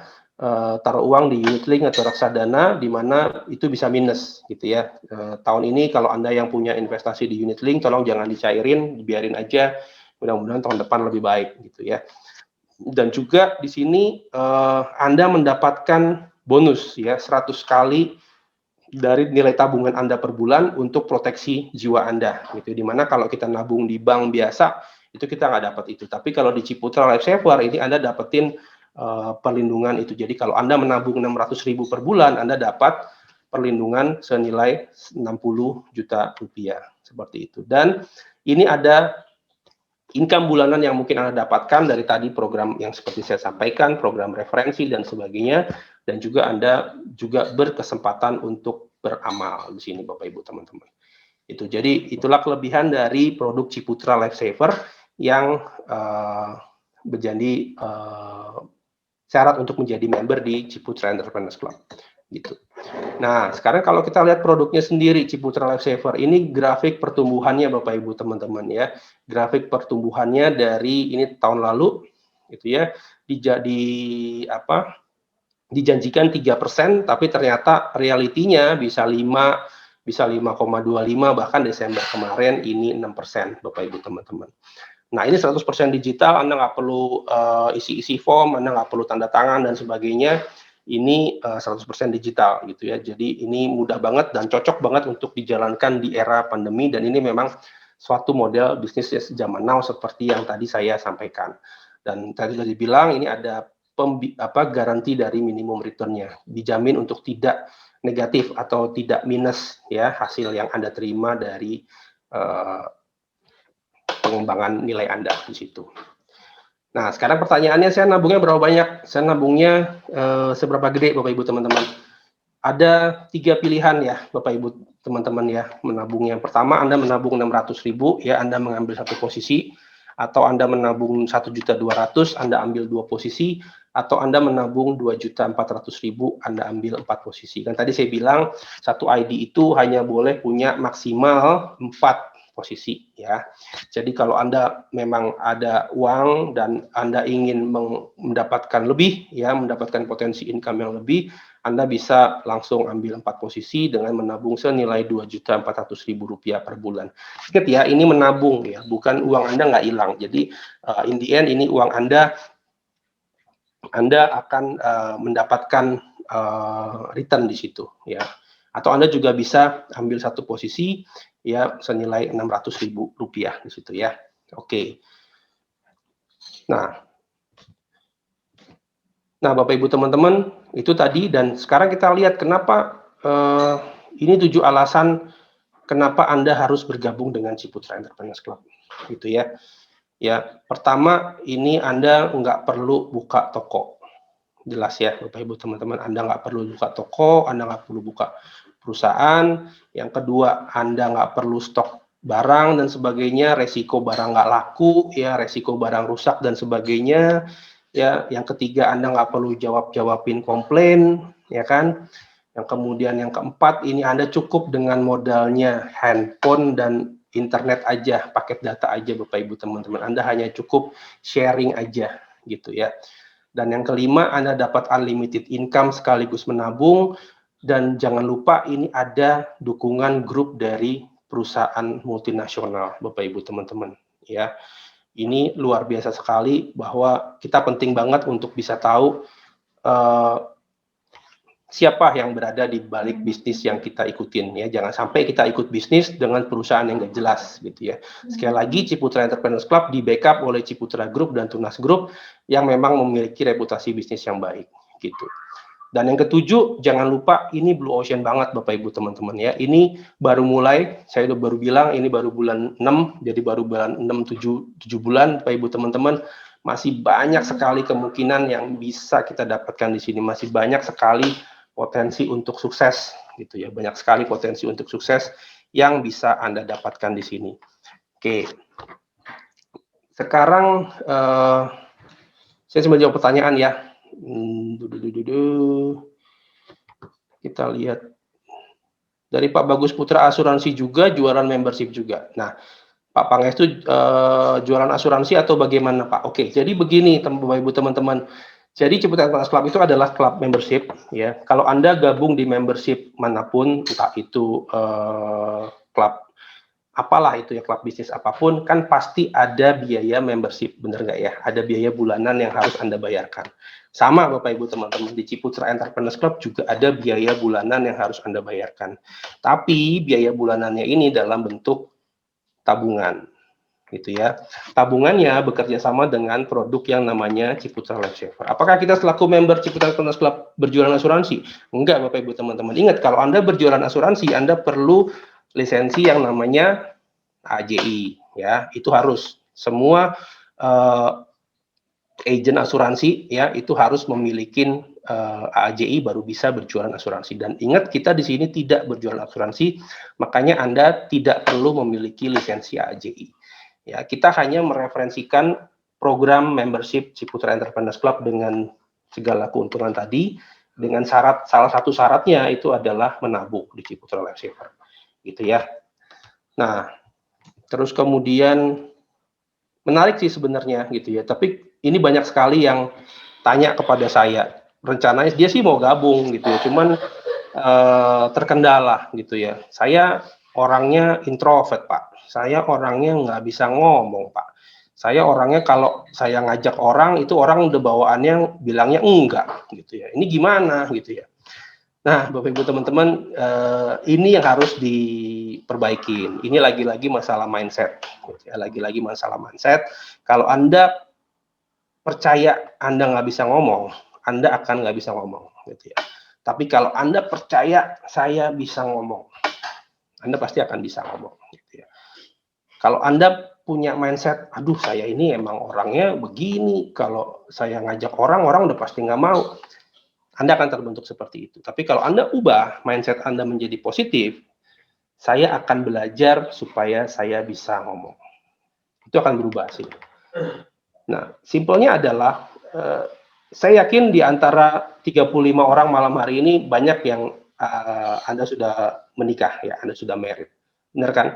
taruh uang di unit link atau reksadana di mana itu bisa minus gitu ya. Tahun ini kalau Anda yang punya investasi di unit link tolong jangan dicairin, dibiarin aja, mudah-mudahan tahun depan lebih baik gitu ya. Dan juga di sini Anda mendapatkan bonus ya 100 kali dari nilai tabungan Anda per bulan untuk proteksi jiwa Anda gitu. Dimana kalau kita nabung di bank biasa itu kita nggak dapat itu. Tapi kalau di Ciputra Life Saver ini Anda dapetin perlindungan itu. Jadi kalau Anda menabung 600.000 per bulan, Anda dapat perlindungan senilai 60 juta rupiah seperti itu. Dan ini ada income bulanan yang mungkin Anda dapatkan dari tadi program yang seperti saya sampaikan, program referensi dan sebagainya, dan juga Anda juga berkesempatan untuk beramal di sini Bapak Ibu teman-teman. Itu jadi itulah kelebihan dari produk Ciputra Life Saver yang menjadi syarat untuk menjadi member di Ciputra Entrepreneurs Club gitu. Nah, sekarang kalau kita lihat produknya sendiri Ciputra Life Saver, ini grafik pertumbuhannya Bapak Ibu teman-teman ya. Grafik pertumbuhannya dari ini tahun lalu gitu ya. Dijanjikan 3%, tapi ternyata realitinya bisa 5, bisa 5,25, bahkan Desember kemarin ini 6% Bapak Ibu teman-teman. Nah, ini 100% digital, Anda nggak perlu isi-isi form, Anda nggak perlu tanda tangan dan sebagainya. Ini 100% digital gitu ya. Jadi ini mudah banget dan cocok banget untuk dijalankan di era pandemi, dan ini memang suatu model bisnis zaman now seperti yang tadi saya sampaikan. Dan tadi sudah dibilang ini ada garansi dari minimum return-nya. Dijamin untuk tidak negatif atau tidak minus ya hasil yang Anda terima dari pengembangan nilai Anda di situ. Nah, sekarang pertanyaannya, saya nabungnya berapa banyak? Saya nabungnya seberapa gede Bapak Ibu teman-teman? Ada 3 pilihan ya Bapak Ibu teman-teman ya menabungnya. Yang pertama, Anda menabung 600.000 ya, Anda mengambil satu posisi, atau Anda menabung 1.200.000, Anda ambil 2 posisi, atau Anda menabung 2.400.000, Anda ambil 4 posisi. Dan tadi saya bilang satu ID itu hanya boleh punya maksimal 4 posisi ya. Jadi kalau Anda memang ada uang dan Anda ingin mendapatkan lebih ya, mendapatkan potensi income yang lebih, Anda bisa langsung ambil 4 posisi dengan menabung senilai Rp2.400.000 per bulan. Ingat ya, ini menabung ya, bukan uang Anda nggak hilang. Jadi in the end ini uang Anda akan mendapatkan return di situ ya. Atau Anda juga bisa ambil satu posisi ya senilai Rp600.000 di situ ya. Oke. Nah, Bapak Ibu teman-teman, itu tadi, dan sekarang kita lihat kenapa ini 7 alasan kenapa Anda harus bergabung dengan Ciputra Entrepreneurs Club. Gitu ya. Ya, pertama ini Anda nggak perlu buka toko. Jelas ya Bapak Ibu teman-teman, Anda nggak perlu buka toko, Anda nggak perlu buka perusahaan. Yang kedua, Anda nggak perlu stok barang dan sebagainya, resiko barang nggak laku ya, resiko barang rusak dan sebagainya ya. Yang ketiga, Anda nggak perlu jawabin komplain ya kan. Yang kemudian yang keempat, ini Anda cukup dengan modalnya handphone dan internet aja, paket data aja Bapak Ibu teman-teman. Anda hanya cukup sharing aja gitu ya. Dan yang kelima, Anda dapat unlimited income sekaligus menabung. Dan jangan lupa ini ada dukungan grup dari perusahaan multinasional Bapak Ibu teman-teman ya. Ini luar biasa sekali bahwa kita penting banget untuk bisa tahu siapa yang berada di balik bisnis yang kita ikutin ya. Jangan sampai kita ikut bisnis dengan perusahaan yang nggak jelas gitu ya. Sekali lagi, Ciputra Entrepreneurs Club di backup oleh Ciputra Group dan Tunas Group yang memang memiliki reputasi bisnis yang baik gitu. Dan yang ketujuh, jangan lupa ini blue ocean banget Bapak Ibu teman-teman ya. Ini baru mulai, saya udah baru bilang ini baru bulan 6, jadi baru bulan 6 7 bulan Bapak Ibu teman-teman. Masih banyak sekali kemungkinan yang bisa kita dapatkan di sini, masih banyak sekali potensi untuk sukses gitu ya. Banyak sekali potensi untuk sukses yang bisa Anda dapatkan di sini. Oke. Sekarang saya coba jawab pertanyaan ya. Kita lihat dari Pak Bagus Putra, asuransi juga, jualan membership juga. Nah, Pak Pangestu jualan asuransi atau bagaimana Pak? Oke, jadi begini Bapak Ibu teman-teman. Jadi Ciputra Entrepreneurs Club itu adalah klub membership ya. Kalau Anda gabung di membership manapun, entah itu klub apalah itu ya, klub bisnis apapun, kan pasti ada biaya membership, bener nggak ya? Ada biaya bulanan yang harus Anda bayarkan. Sama Bapak Ibu teman-teman, di Ciputra Entrepreneurs Club juga ada biaya bulanan yang harus Anda bayarkan. Tapi biaya bulanannya ini dalam bentuk tabungan, gitu ya. Tabungannya bekerja sama dengan produk yang namanya Ciputra Life Saver. Apakah kita selaku member Ciputra Entrepreneurs Club berjualan asuransi? Enggak Bapak Ibu teman-teman. Ingat, kalau Anda berjualan asuransi, Anda perlu lisensi yang namanya AJI, ya. Itu harus semua agen asuransi, ya, itu harus memiliki AJI baru bisa berjualan asuransi. Dan ingat, kita di sini tidak berjualan asuransi, makanya Anda tidak perlu memiliki lisensi AJI. Ya, kita hanya mereferensikan program membership Ciputra Entrepreneurs Club dengan segala keuntungan tadi, dengan syarat, salah satu syaratnya itu adalah menabung di Ciputra Life Saver, gitu ya. Nah, terus kemudian menarik sih sebenarnya gitu ya, tapi ini banyak sekali yang tanya kepada saya, rencananya dia sih mau gabung gitu ya, cuman terkendala gitu ya. Saya orangnya introvert Pak, saya orangnya nggak bisa ngomong Pak, saya orangnya kalau saya ngajak orang itu orang udah bawaannya bilangnya enggak gitu ya, ini gimana gitu ya. Nah, Bapak Ibu teman-teman, ini yang harus diperbaiki. Ini lagi-lagi masalah mindset. Ya, lagi-lagi masalah mindset. Kalau Anda percaya Anda nggak bisa ngomong, Anda akan nggak bisa ngomong. Gitu ya. Tapi kalau Anda percaya saya bisa ngomong, Anda pasti akan bisa ngomong. Gitu ya. Kalau Anda punya mindset, aduh saya ini emang orangnya begini, kalau saya ngajak orang udah pasti nggak mau, Anda akan terbentuk seperti itu. Tapi kalau Anda ubah mindset Anda menjadi positif, saya akan belajar supaya saya bisa ngomong. Itu akan berubah sih. Nah, simpelnya adalah, saya yakin di antara 35 orang malam hari ini banyak yang Anda sudah menikah, ya, Anda sudah married. Benar kan?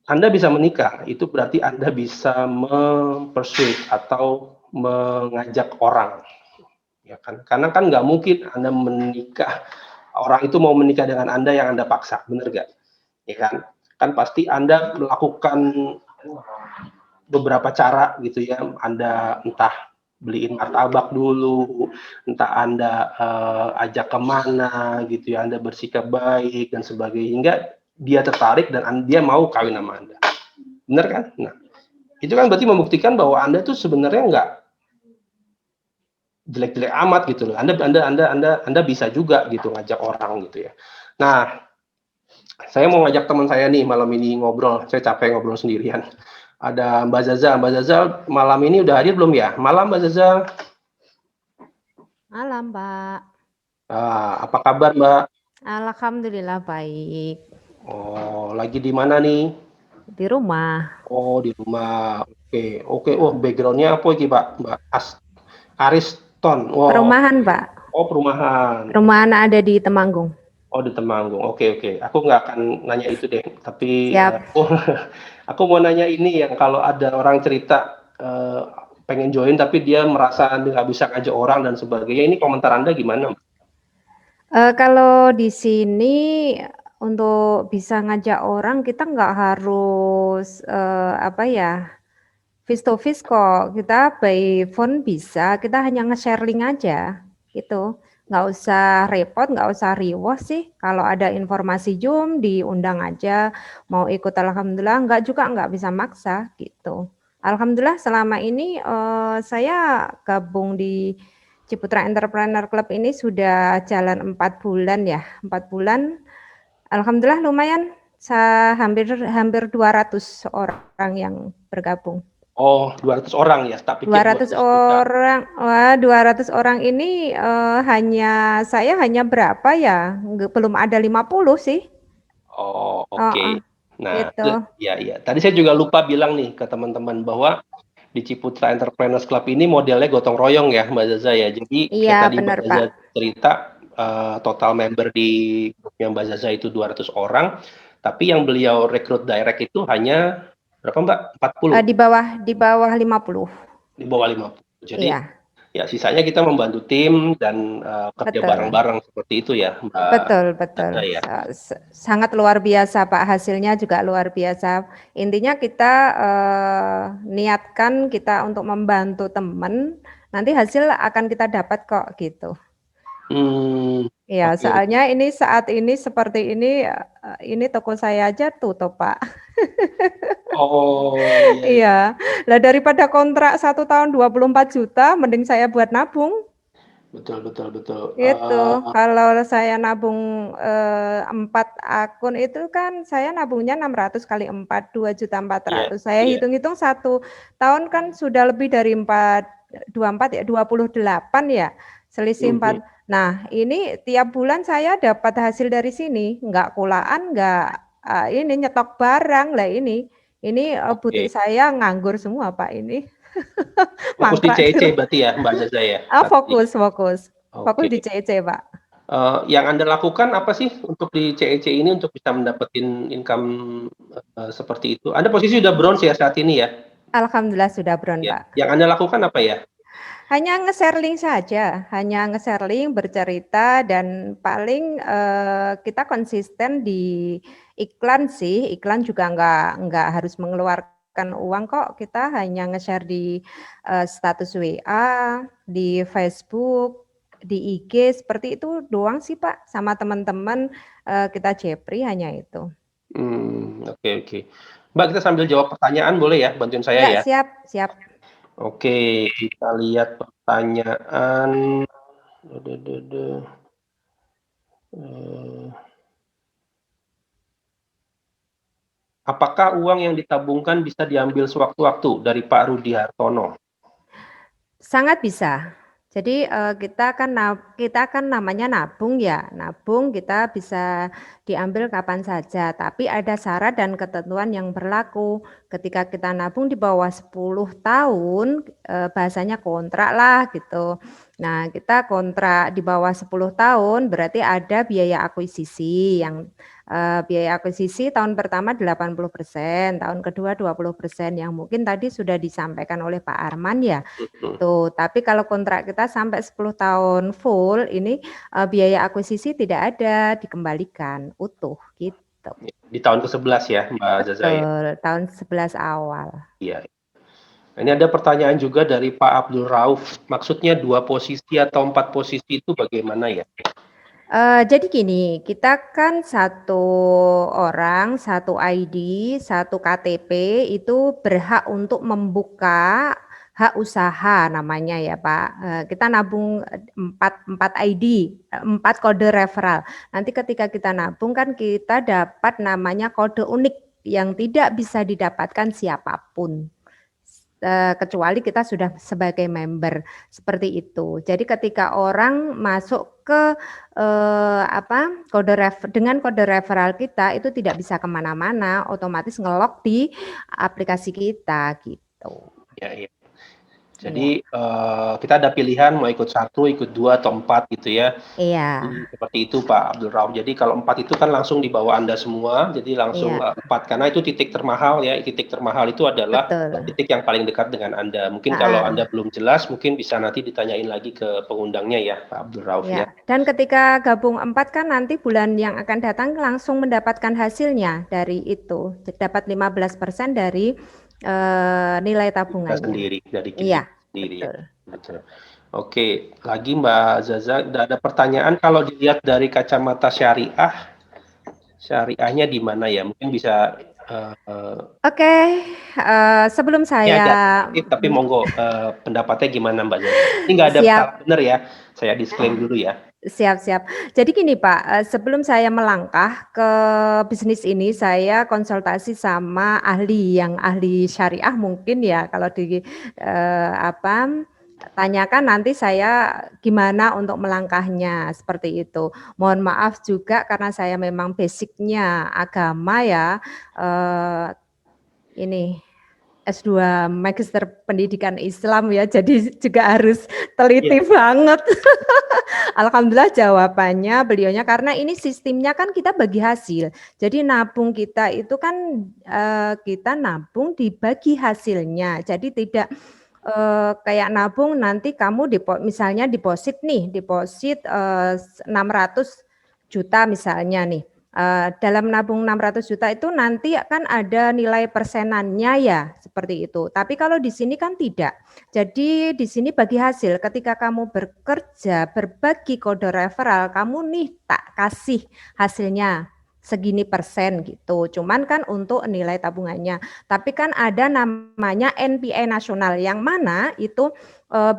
Anda bisa menikah, itu berarti Anda bisa mempersuade atau mengajak orang. Ya kan? Karena kan nggak mungkin Anda menikah, orang itu mau menikah dengan Anda yang Anda paksa, bener nggak? Ya kan? Kan pasti Anda melakukan beberapa cara gitu ya, Anda entah beliin martabak dulu, entah Anda ajak kemana gitu ya, Anda bersikap baik dan sebagainya, hingga dia tertarik dan dia mau kawin sama Anda. Bener kan? Nah, itu kan berarti membuktikan bahwa Anda tuh sebenarnya nggak jelek-jelek amat gitu loh. Anda bisa juga gitu ngajak orang gitu ya. Nah, saya mau ngajak teman saya nih malam ini ngobrol. Saya capek ngobrol sendirian. Ada Mbak Zaza. Mbak Zaza malam ini udah hadir belum ya? Malam Mbak Zaza. Malam, Pak. Apa kabar Mbak? Alhamdulillah baik. Oh, lagi di mana nih? Di rumah. Oh, di rumah. Oke. Oh, backgroundnya apa iki Pak? Mbak Ariston. Wow. Perumahan, Pak. Oh, perumahan. Perumahan ada di Temanggung. Oh, di Temanggung. Oke. Aku nggak akan nanya itu deh. Tapi Siap. aku mau nanya ini yang kalau ada orang cerita pengen join tapi dia merasa nggak bisa ngajak orang dan sebagainya. Ini komentar Anda gimana? Kalau di sini untuk bisa ngajak orang kita nggak harus face to face kok. Kita by phone bisa. Kita hanya nge-share link aja gitu. Nggak usah repot, nggak usah riwah sih. Kalau ada informasi Zoom diundang aja. Mau ikut alhamdulillah, nggak bisa maksa gitu. Alhamdulillah selama ini saya gabung di Ciputra Entrepreneur Club ini sudah jalan 4 bulan ya. 4 bulan. Alhamdulillah lumayan. Hampir 200 orang yang bergabung. Oh, 200 orang ya, tak pikir 200 orang. Wah, 200 orang ini saya hanya berapa ya? Belum ada 50 sih. Oh, oke. Nah, gitu. Ya. Tadi saya juga lupa bilang nih ke teman-teman bahwa di Ciputra Entrepreneurs Club ini modelnya gotong royong ya, Mbak Zaza ya. Jadi Iya, tadi benar, Mbak Zaza Pak. cerita total member di grupnya Mbak Zaza itu 200 orang, tapi yang beliau rekrut direct itu hanya berapa Mbak? 40? Di bawah 50. Di bawah 50. Jadi iya. Ya, sisanya kita membantu tim dan kerja Betul. bareng-bareng seperti itu ya, Mbak Betul. Zaza ya. Sangat luar biasa Pak, hasilnya juga luar biasa. Intinya kita niatkan kita untuk membantu teman, nanti hasil akan kita dapat kok gitu. Ya, Oke. soalnya ini saat ini seperti ini toko saya aja tutup Pak. Oh, iya. Iya, lah daripada kontrak 1 tahun 24 juta, mending saya buat nabung. Betul. Gitu. Kalau saya nabung 4 akun itu kan saya nabungnya 600 kali 4, 2.400.000. Saya hitung-hitung 1 tahun kan sudah lebih dari 24 ya, 28 ya. Selisih 4. Nah, ini tiap bulan saya dapat hasil dari sini, enggak kulaan, enggak ini nyetok barang lah ini. Ini butik saya nganggur semua Pak ini. Fokus di CEC berarti ya Mbak Zaza ya? Fokus. Fokus di Oke. CEC Pak. Yang Anda lakukan apa sih untuk di CEC ini untuk bisa mendapatkan income seperti itu? Anda posisi sudah bronze ya saat ini ya? Alhamdulillah sudah bronze Ya. Pak. Yang Anda lakukan apa ya? Hanya nge-share link saja, hanya nge-share link, bercerita, dan paling kita konsisten di iklan sih. Iklan juga nggak harus mengeluarkan uang kok. Kita hanya nge-share di status WA, di Facebook, di IG, seperti itu doang sih Pak. Sama teman-teman kita Jepri hanya itu. Oke. Mbak, kita sambil jawab pertanyaan boleh ya? Bantuin saya ya? Siap. Oke, kita lihat pertanyaan. Apakah uang yang ditabungkan bisa diambil sewaktu-waktu dari Pak Rudi Hartono? Sangat bisa. Jadi kita kan namanya nabung ya. Nabung kita bisa diambil kapan saja, tapi ada syarat dan ketentuan yang berlaku. Ketika kita nabung di bawah 10 tahun, bahasanya kontrak lah gitu. Nah, kita kontrak di bawah 10 tahun berarti ada biaya akuisisi yang biaya akuisisi tahun pertama 80%, tahun kedua 20%, yang mungkin tadi sudah disampaikan oleh Pak Arman ya. Tuh, tapi kalau kontrak kita sampai 10 tahun full, ini biaya akuisisi tidak ada, dikembalikan utuh gitu. Di tahun ke-11 ya, Mbak Zaza ya? Betul, tahun 11 awal. Iya. Ini ada pertanyaan juga dari Pak Abdul Rauf. Maksudnya 2 posisi atau 4 posisi itu bagaimana ya? Jadi gini, kita kan 1 orang, 1 ID, 1 KTP itu berhak untuk membuka hak usaha namanya ya Pak. Kita nabung 4 ID, 4 kode referral. Nanti ketika kita nabung kan kita dapat namanya kode unik yang tidak bisa didapatkan siapapun. Kecuali kita sudah sebagai member, seperti itu. Jadi ketika orang masuk ke dengan kode referral kita itu tidak bisa kemana-mana, otomatis nge-lock di aplikasi kita gitu. Ya. Jadi kita ada pilihan mau ikut 1, ikut 2 atau 4 gitu ya. Iya. Seperti itu Pak Abdul Rauf. Jadi kalau 4 itu kan langsung di bawah Anda semua, jadi langsung 4 karena itu titik termahal ya. Titik termahal itu adalah titik yang paling dekat dengan Anda. Mungkin kalau Anda belum jelas, mungkin bisa nanti ditanyain lagi ke pengundangnya ya Pak Abdul Rauf ya. Dan ketika gabung 4 kan nanti bulan yang akan datang langsung mendapatkan hasilnya dari itu. Dapat 15% dari nilai tabungannya. Sendiri dari kita sendiri. Betul. Oke, lagi Mbak Zaza, ada pertanyaan kalau dilihat dari kacamata syariahnya di mana ya? Mungkin bisa. Oke, sebelum saya. Tapi monggo pendapatnya gimana Mbak Zaza? Ini nggak ada salah benar ya, saya disclaim dulu ya. Siap. Jadi gini Pak, sebelum saya melangkah ke bisnis ini, saya konsultasi sama ahli syariah mungkin ya. Kalau tanyakan nanti saya gimana untuk melangkahnya seperti itu. Mohon maaf juga karena saya memang basicnya agama ya. Ini S2 Magister Pendidikan Islam ya, jadi juga harus teliti banget. Alhamdulillah jawabannya beliaunya, karena ini sistemnya kan kita bagi hasil. Jadi nabung kita itu kan kita nabung dibagi hasilnya. Jadi tidak kayak nabung nanti kamu misalnya deposit 600 juta misalnya nih. Dalam nabung 600 juta itu nanti kan ada nilai persenannya ya, seperti itu. Tapi kalau di sini kan tidak. Jadi di sini bagi hasil, ketika kamu bekerja, berbagi kode referral, kamu nih tak kasih hasilnya segini persen gitu. Cuman kan untuk nilai tabungannya. Tapi kan ada namanya NPI nasional yang mana itu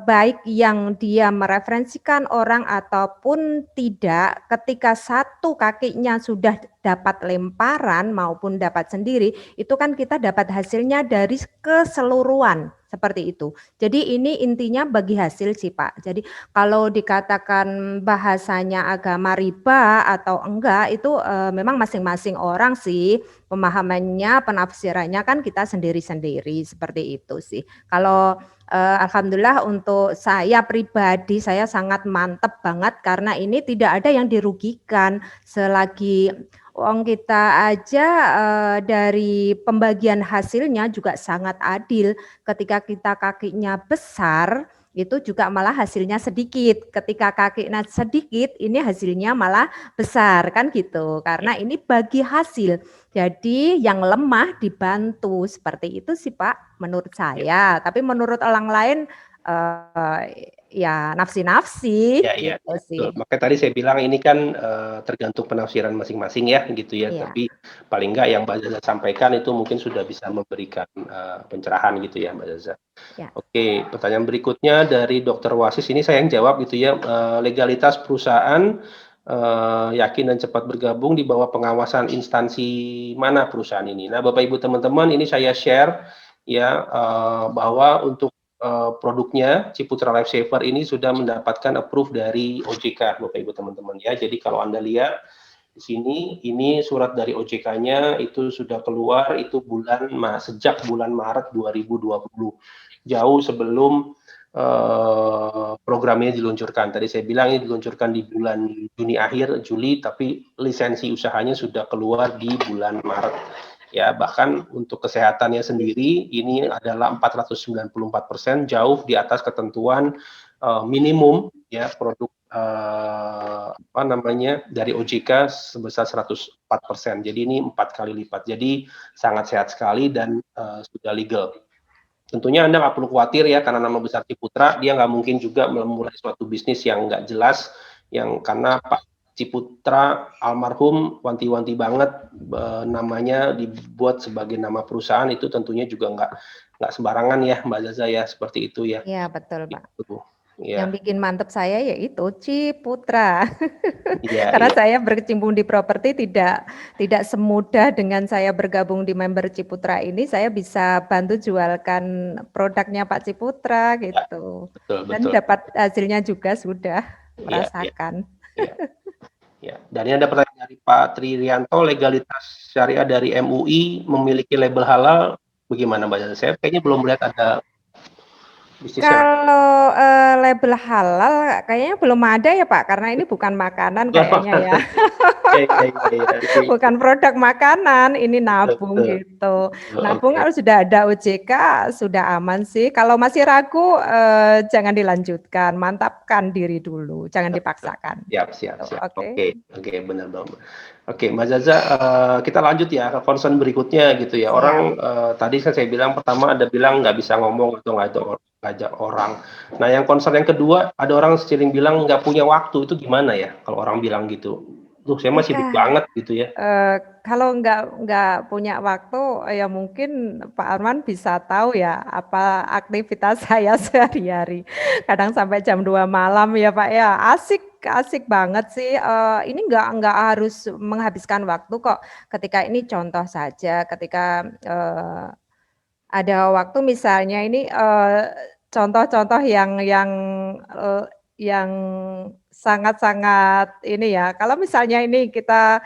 baik yang dia mereferensikan orang ataupun tidak, ketika satu kakinya sudah dapat lemparan maupun dapat sendiri, itu kan kita dapat hasilnya dari keseluruhan seperti itu. Jadi ini intinya bagi hasil sih Pak. Jadi kalau dikatakan bahasanya agama riba atau enggak itu memang masing-masing orang sih pemahamannya, penafsirannya kan kita sendiri-sendiri seperti itu sih. Kalau alhamdulillah untuk saya pribadi saya sangat mantep banget karena ini tidak ada yang dirugikan selagi uang kita aja dari pembagian hasilnya juga sangat adil. Ketika kita kakinya besar itu juga malah hasilnya sedikit. Ketika kakinya sedikit ini hasilnya malah besar kan gitu. Karena ini bagi hasil. Jadi yang lemah dibantu seperti itu sih Pak menurut saya. Tapi menurut orang lain ya nafsi-nafsi Ya, gitu sih. makanya tadi saya bilang ini kan tergantung penafsiran masing-masing ya gitu ya. Iya. Tapi paling enggak yang Mbak Zaza sampaikan itu mungkin sudah bisa memberikan pencerahan gitu ya Mbak Zaza. Ya. Oke, pertanyaan berikutnya dari Dr. Wasis, ini saya yang jawab gitu ya. Legalitas perusahaan yakin dan cepat bergabung di bawah pengawasan instansi mana perusahaan ini. Nah, Bapak Ibu teman-teman, ini saya share ya bahwa untuk produknya Ciputra Life Saver ini sudah mendapatkan approve dari OJK, Bapak Ibu teman-teman ya. Jadi kalau Anda lihat di sini, ini surat dari OJK-nya itu sudah keluar itu sejak bulan Maret 2020, jauh sebelum programnya diluncurkan. Tadi saya bilang ini diluncurkan di bulan Juni akhir, Juli, tapi lisensi usahanya sudah keluar di bulan Maret. Ya, bahkan untuk kesehatannya sendiri ini adalah 494%, jauh di atas ketentuan minimum ya produk dari OJK sebesar 104%. Jadi ini 4 kali lipat. Jadi sangat sehat sekali dan sudah legal. Tentunya Anda nggak perlu khawatir ya, karena nama besar Ciputra, dia nggak mungkin juga memulai suatu bisnis yang nggak jelas, yang karena Pak Ciputra almarhum wanti-wanti banget namanya dibuat sebagai nama perusahaan, itu tentunya juga nggak sembarangan ya Mbak Zaza ya, seperti itu ya. Iya betul Pak. Itu. Ya. Yang bikin mantep saya yaitu Ciputra. Ya, Karena ya. saya berkecimpung di properti tidak semudah dengan saya bergabung di member Ciputra ini, saya bisa bantu jualkan produknya Pak Ciputra gitu. Betul. Dan dapat hasilnya juga sudah merasakan. Ya. Dan ini ada pertanyaan dari Pak Tririanto, legalitas syariah dari MUI memiliki label halal, bagaimana Mbak Zaza? Saya kayaknya belum melihat ada bisnis. Kalau label halal kayaknya belum ada ya Pak, karena ini bukan makanan kayaknya ya. Bukan produk makanan, ini nabung gitu. Nabung harus sudah ada OJK, sudah aman sih. Kalau masih ragu, jangan dilanjutkan, mantapkan diri dulu, jangan dipaksakan. Siap. Oke, benar dong. Oke, Mbak Zaza, kita lanjut ya ke concern berikutnya gitu ya. Orang tadi kan saya bilang pertama ada bilang nggak bisa ngomong atau ngajak orang. Nah, yang concern yang kedua, ada orang sering bilang nggak punya waktu, itu gimana ya kalau orang bilang gitu? Tuh, saya masih sibuk banget gitu ya. Kalau nggak punya waktu, ya mungkin Pak Arman bisa tahu ya apa aktivitas saya sehari-hari. Kadang sampai jam 2 malam ya Pak ya, asik banget sih. Ini nggak harus menghabiskan waktu kok. Ketika ini contoh saja, ketika ada waktu misalnya ini contoh-contoh yang sangat-sangat ini ya, kalau misalnya ini kita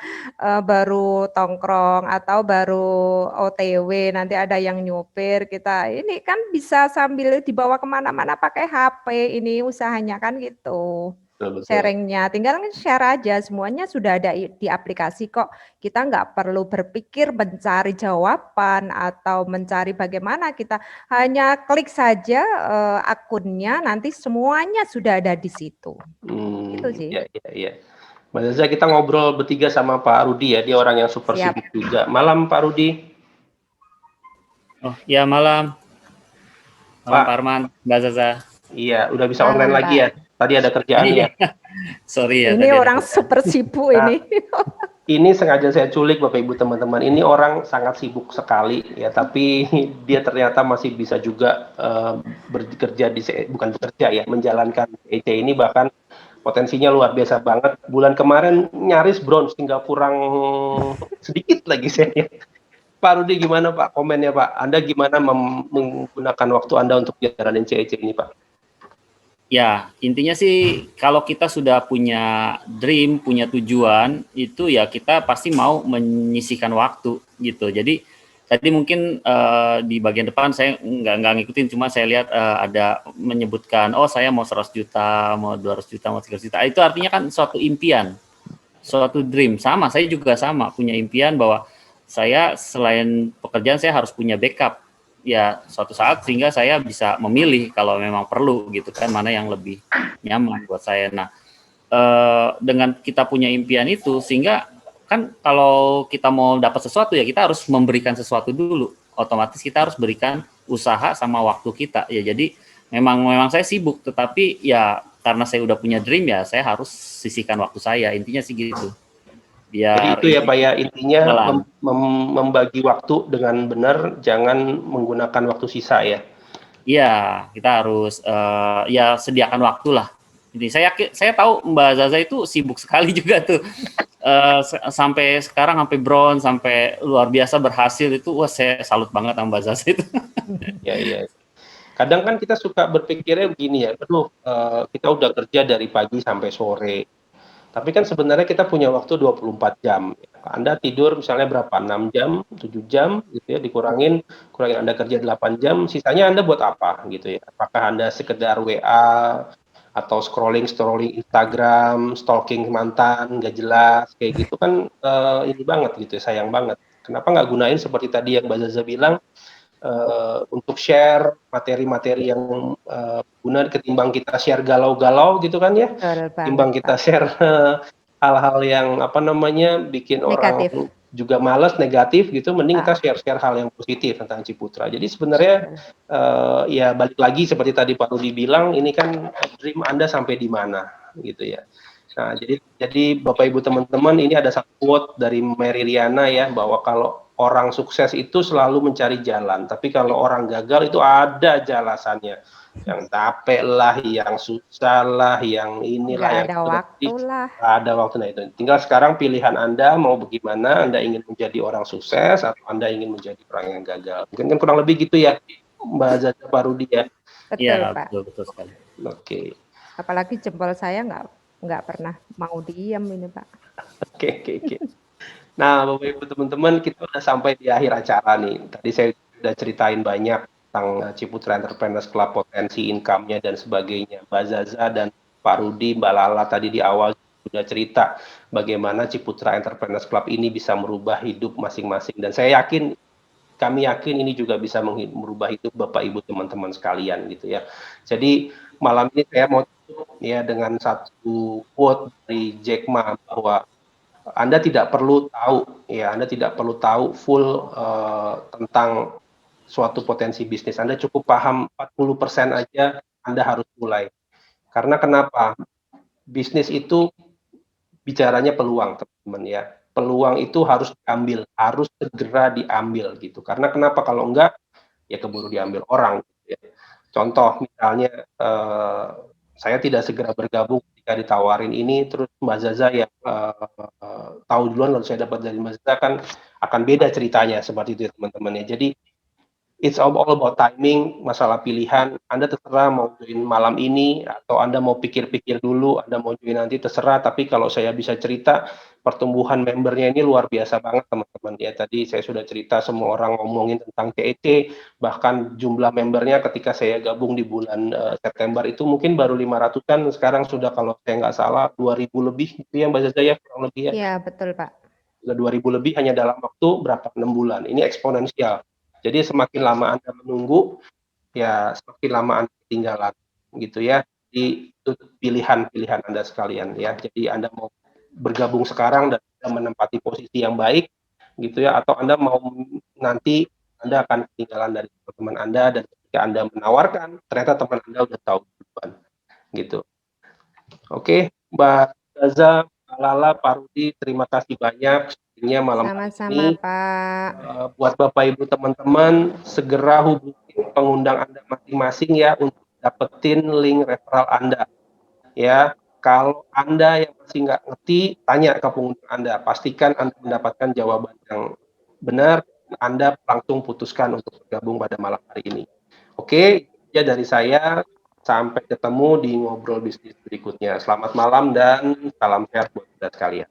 baru tongkrong atau baru OTW, nanti ada yang nyopir, kita ini kan bisa sambil dibawa kemana-mana pakai HP, ini usahanya kan gitu. betul. sharingnya. Tinggal share aja, semuanya sudah ada di aplikasi kok. Kita nggak perlu berpikir mencari jawaban atau mencari bagaimana, kita hanya klik saja akunnya, nanti semuanya sudah ada di situ. Itu sih. Iya. Mbak Zaza, kita ngobrol bertiga sama Pak Rudi ya, dia orang yang super Siap. sibuk juga. Malam Pak Rudi. Oh ya, malam Pak. Pak Arman, Mbak Zaza. Iya, udah bisa Malam, online lagi ya. Tadi ada kerjaan ya. Sorry ya. Ini orang super sibuk ini. Ini sengaja saya culik Bapak Ibu teman-teman. Ini orang sangat sibuk sekali ya, tapi dia ternyata masih bisa juga bekerja bukan bekerja ya, menjalankan CEC ini, bahkan potensinya luar biasa banget. Bulan kemarin nyaris bronze, tinggal kurang sedikit lagi saya. Pak Rudi, gimana Pak komennya Pak? Anda gimana menggunakan waktu Anda untuk jalanin CEC ini Pak? Ya, intinya sih kalau kita sudah punya dream, punya tujuan, itu ya kita pasti mau menyisihkan waktu gitu. Jadi tadi mungkin di bagian depan saya nggak ngikutin, cuma saya lihat ada menyebutkan, oh saya mau 100 juta, mau 200 juta, mau 300 juta. Itu artinya kan suatu impian, suatu dream. Sama, saya juga sama punya impian bahwa saya selain pekerjaan saya harus punya backup. Ya suatu saat sehingga saya bisa memilih kalau memang perlu gitu kan, mana yang lebih nyaman buat saya. Nah, dengan kita punya impian itu, sehingga kan kalau kita mau dapat sesuatu ya kita harus memberikan sesuatu dulu. Otomatis kita harus berikan usaha sama waktu kita. Ya jadi memang saya sibuk, tetapi ya karena saya udah punya dream ya saya harus sisihkan waktu saya. Intinya sih gitu. Jadi itu ya Pak ya, intinya membagi waktu dengan benar, jangan menggunakan waktu sisa ya. Iya, kita harus ya sediakan waktu lah. Jadi saya tahu Mbak Zaza itu sibuk sekali juga tuh. Sampai sekarang sampai bronze, sampai luar biasa berhasil itu, wah saya salut banget sama Mbak Zaza itu. Iya. Kadang kan kita suka berpikirnya begini ya, aduh kita udah kerja dari pagi sampai sore. Tapi kan sebenarnya kita punya waktu 24 jam. Anda tidur misalnya berapa? 6 jam, 7 jam gitu ya, kurangin Anda kerja 8 jam, sisanya Anda buat apa gitu ya? Apakah Anda sekedar WA atau scrolling Instagram, stalking mantan, nggak jelas, kayak gitu kan ini banget gitu ya, sayang banget. Kenapa nggak gunain seperti tadi yang Mbak Zaza bilang, untuk share materi-materi yang guna ketimbang kita share galau-galau gitu kan ya, ketimbang kita share hal-hal yang bikin negatif. Orang juga malas, negatif gitu, mending kita share hal yang positif tentang Ciputra. Jadi sebenarnya ya balik lagi seperti tadi Pak Rudi bilang, ini kan dream Anda sampai di mana gitu ya. Nah, jadi Bapak Ibu teman-teman, ini ada satu quote dari Mary Riana ya, bahwa kalau orang sukses itu selalu mencari jalan, tapi kalau orang gagal itu ada jelasannya. Yang capek lah, yang susah lah, yang inilah, yang ada waktu lah. Ada waktu. Nah itu. Tinggal sekarang pilihan Anda mau bagaimana, Anda ingin menjadi orang sukses atau Anda ingin menjadi orang yang gagal. Mungkin kan kurang lebih gitu ya, Mbak Zaza, Pak Rudi ya. Betul, Pak. Betul sekali. Oke. Apalagi jempol saya nggak pernah mau diam ini Pak. Oke. Nah, Bapak Ibu teman-teman, kita udah sampai di akhir acara nih. Tadi saya udah ceritain banyak tentang Ciputra Entrepreneurs Club, potensi income-nya dan sebagainya. Mbak Zaza dan Pak Rudi, Mbak Lala tadi di awal sudah cerita bagaimana Ciputra Entrepreneurs Club ini bisa merubah hidup masing-masing. Dan kami yakin ini juga bisa merubah hidup Bapak Ibu teman-teman sekalian gitu ya. Jadi malam ini saya mau tutup ya dengan satu quote dari Jack Ma, bahwa Anda tidak perlu tahu full tentang suatu potensi bisnis. Anda cukup paham 40% aja, Anda harus mulai. Karena kenapa? Bisnis itu bicaranya peluang, teman-teman ya. Peluang itu harus segera diambil gitu. Karena kenapa? Kalau enggak, ya keburu diambil orang. Gitu ya. Contoh misalnya, saya tidak segera bergabung ketika ditawarin ini, terus Mbak Zaza yang tahu duluan lalu saya dapat dari Mbak Zaza, kan akan beda ceritanya seperti itu ya teman-teman ya. Jadi it's all about timing, masalah pilihan. Anda terserah mau join malam ini atau Anda mau pikir-pikir dulu, Anda mau join nanti terserah. Tapi kalau saya bisa cerita, pertumbuhan membernya ini luar biasa banget teman-teman. Ya tadi saya sudah cerita semua orang ngomongin tentang CEC, bahkan jumlah membernya ketika saya gabung di bulan September itu mungkin baru 500-an, sekarang sudah kalau saya nggak salah 2.000 lebih gitu ya Mbak Zaza ya, kurang lebih ya. Iya, betul Pak. Sudah 2.000 lebih hanya dalam waktu berapa 6 bulan. Ini eksponensial. Jadi semakin lama Anda menunggu, ya semakin lama Anda ketinggalan, gitu ya. Jadi itu pilihan-pilihan Anda sekalian ya. Jadi Anda mau bergabung sekarang dan menempati posisi yang baik, gitu ya. Atau Anda mau nanti Anda akan ketinggalan dari teman Anda dan ketika Anda menawarkan, ternyata teman Anda udah tahu duluan, gitu. Oke, Mbak Zaza, Mbak Lala, Pak Rudi, terima kasih banyak sharingnya malam hari Sama-sama ini. Pak. Buat Bapak Ibu teman-teman, segera hubungi pengundang Anda masing-masing ya untuk dapetin link referral Anda. Ya, kalau Anda yang masih nggak ngerti, tanya ke pengundang Anda. Pastikan Anda mendapatkan jawaban yang benar. Anda langsung putuskan untuk bergabung pada malam hari ini. Oke, ya dari saya. Sampai ketemu di ngobrol bisnis berikutnya. Selamat malam dan salam sehat buat kita sekalian.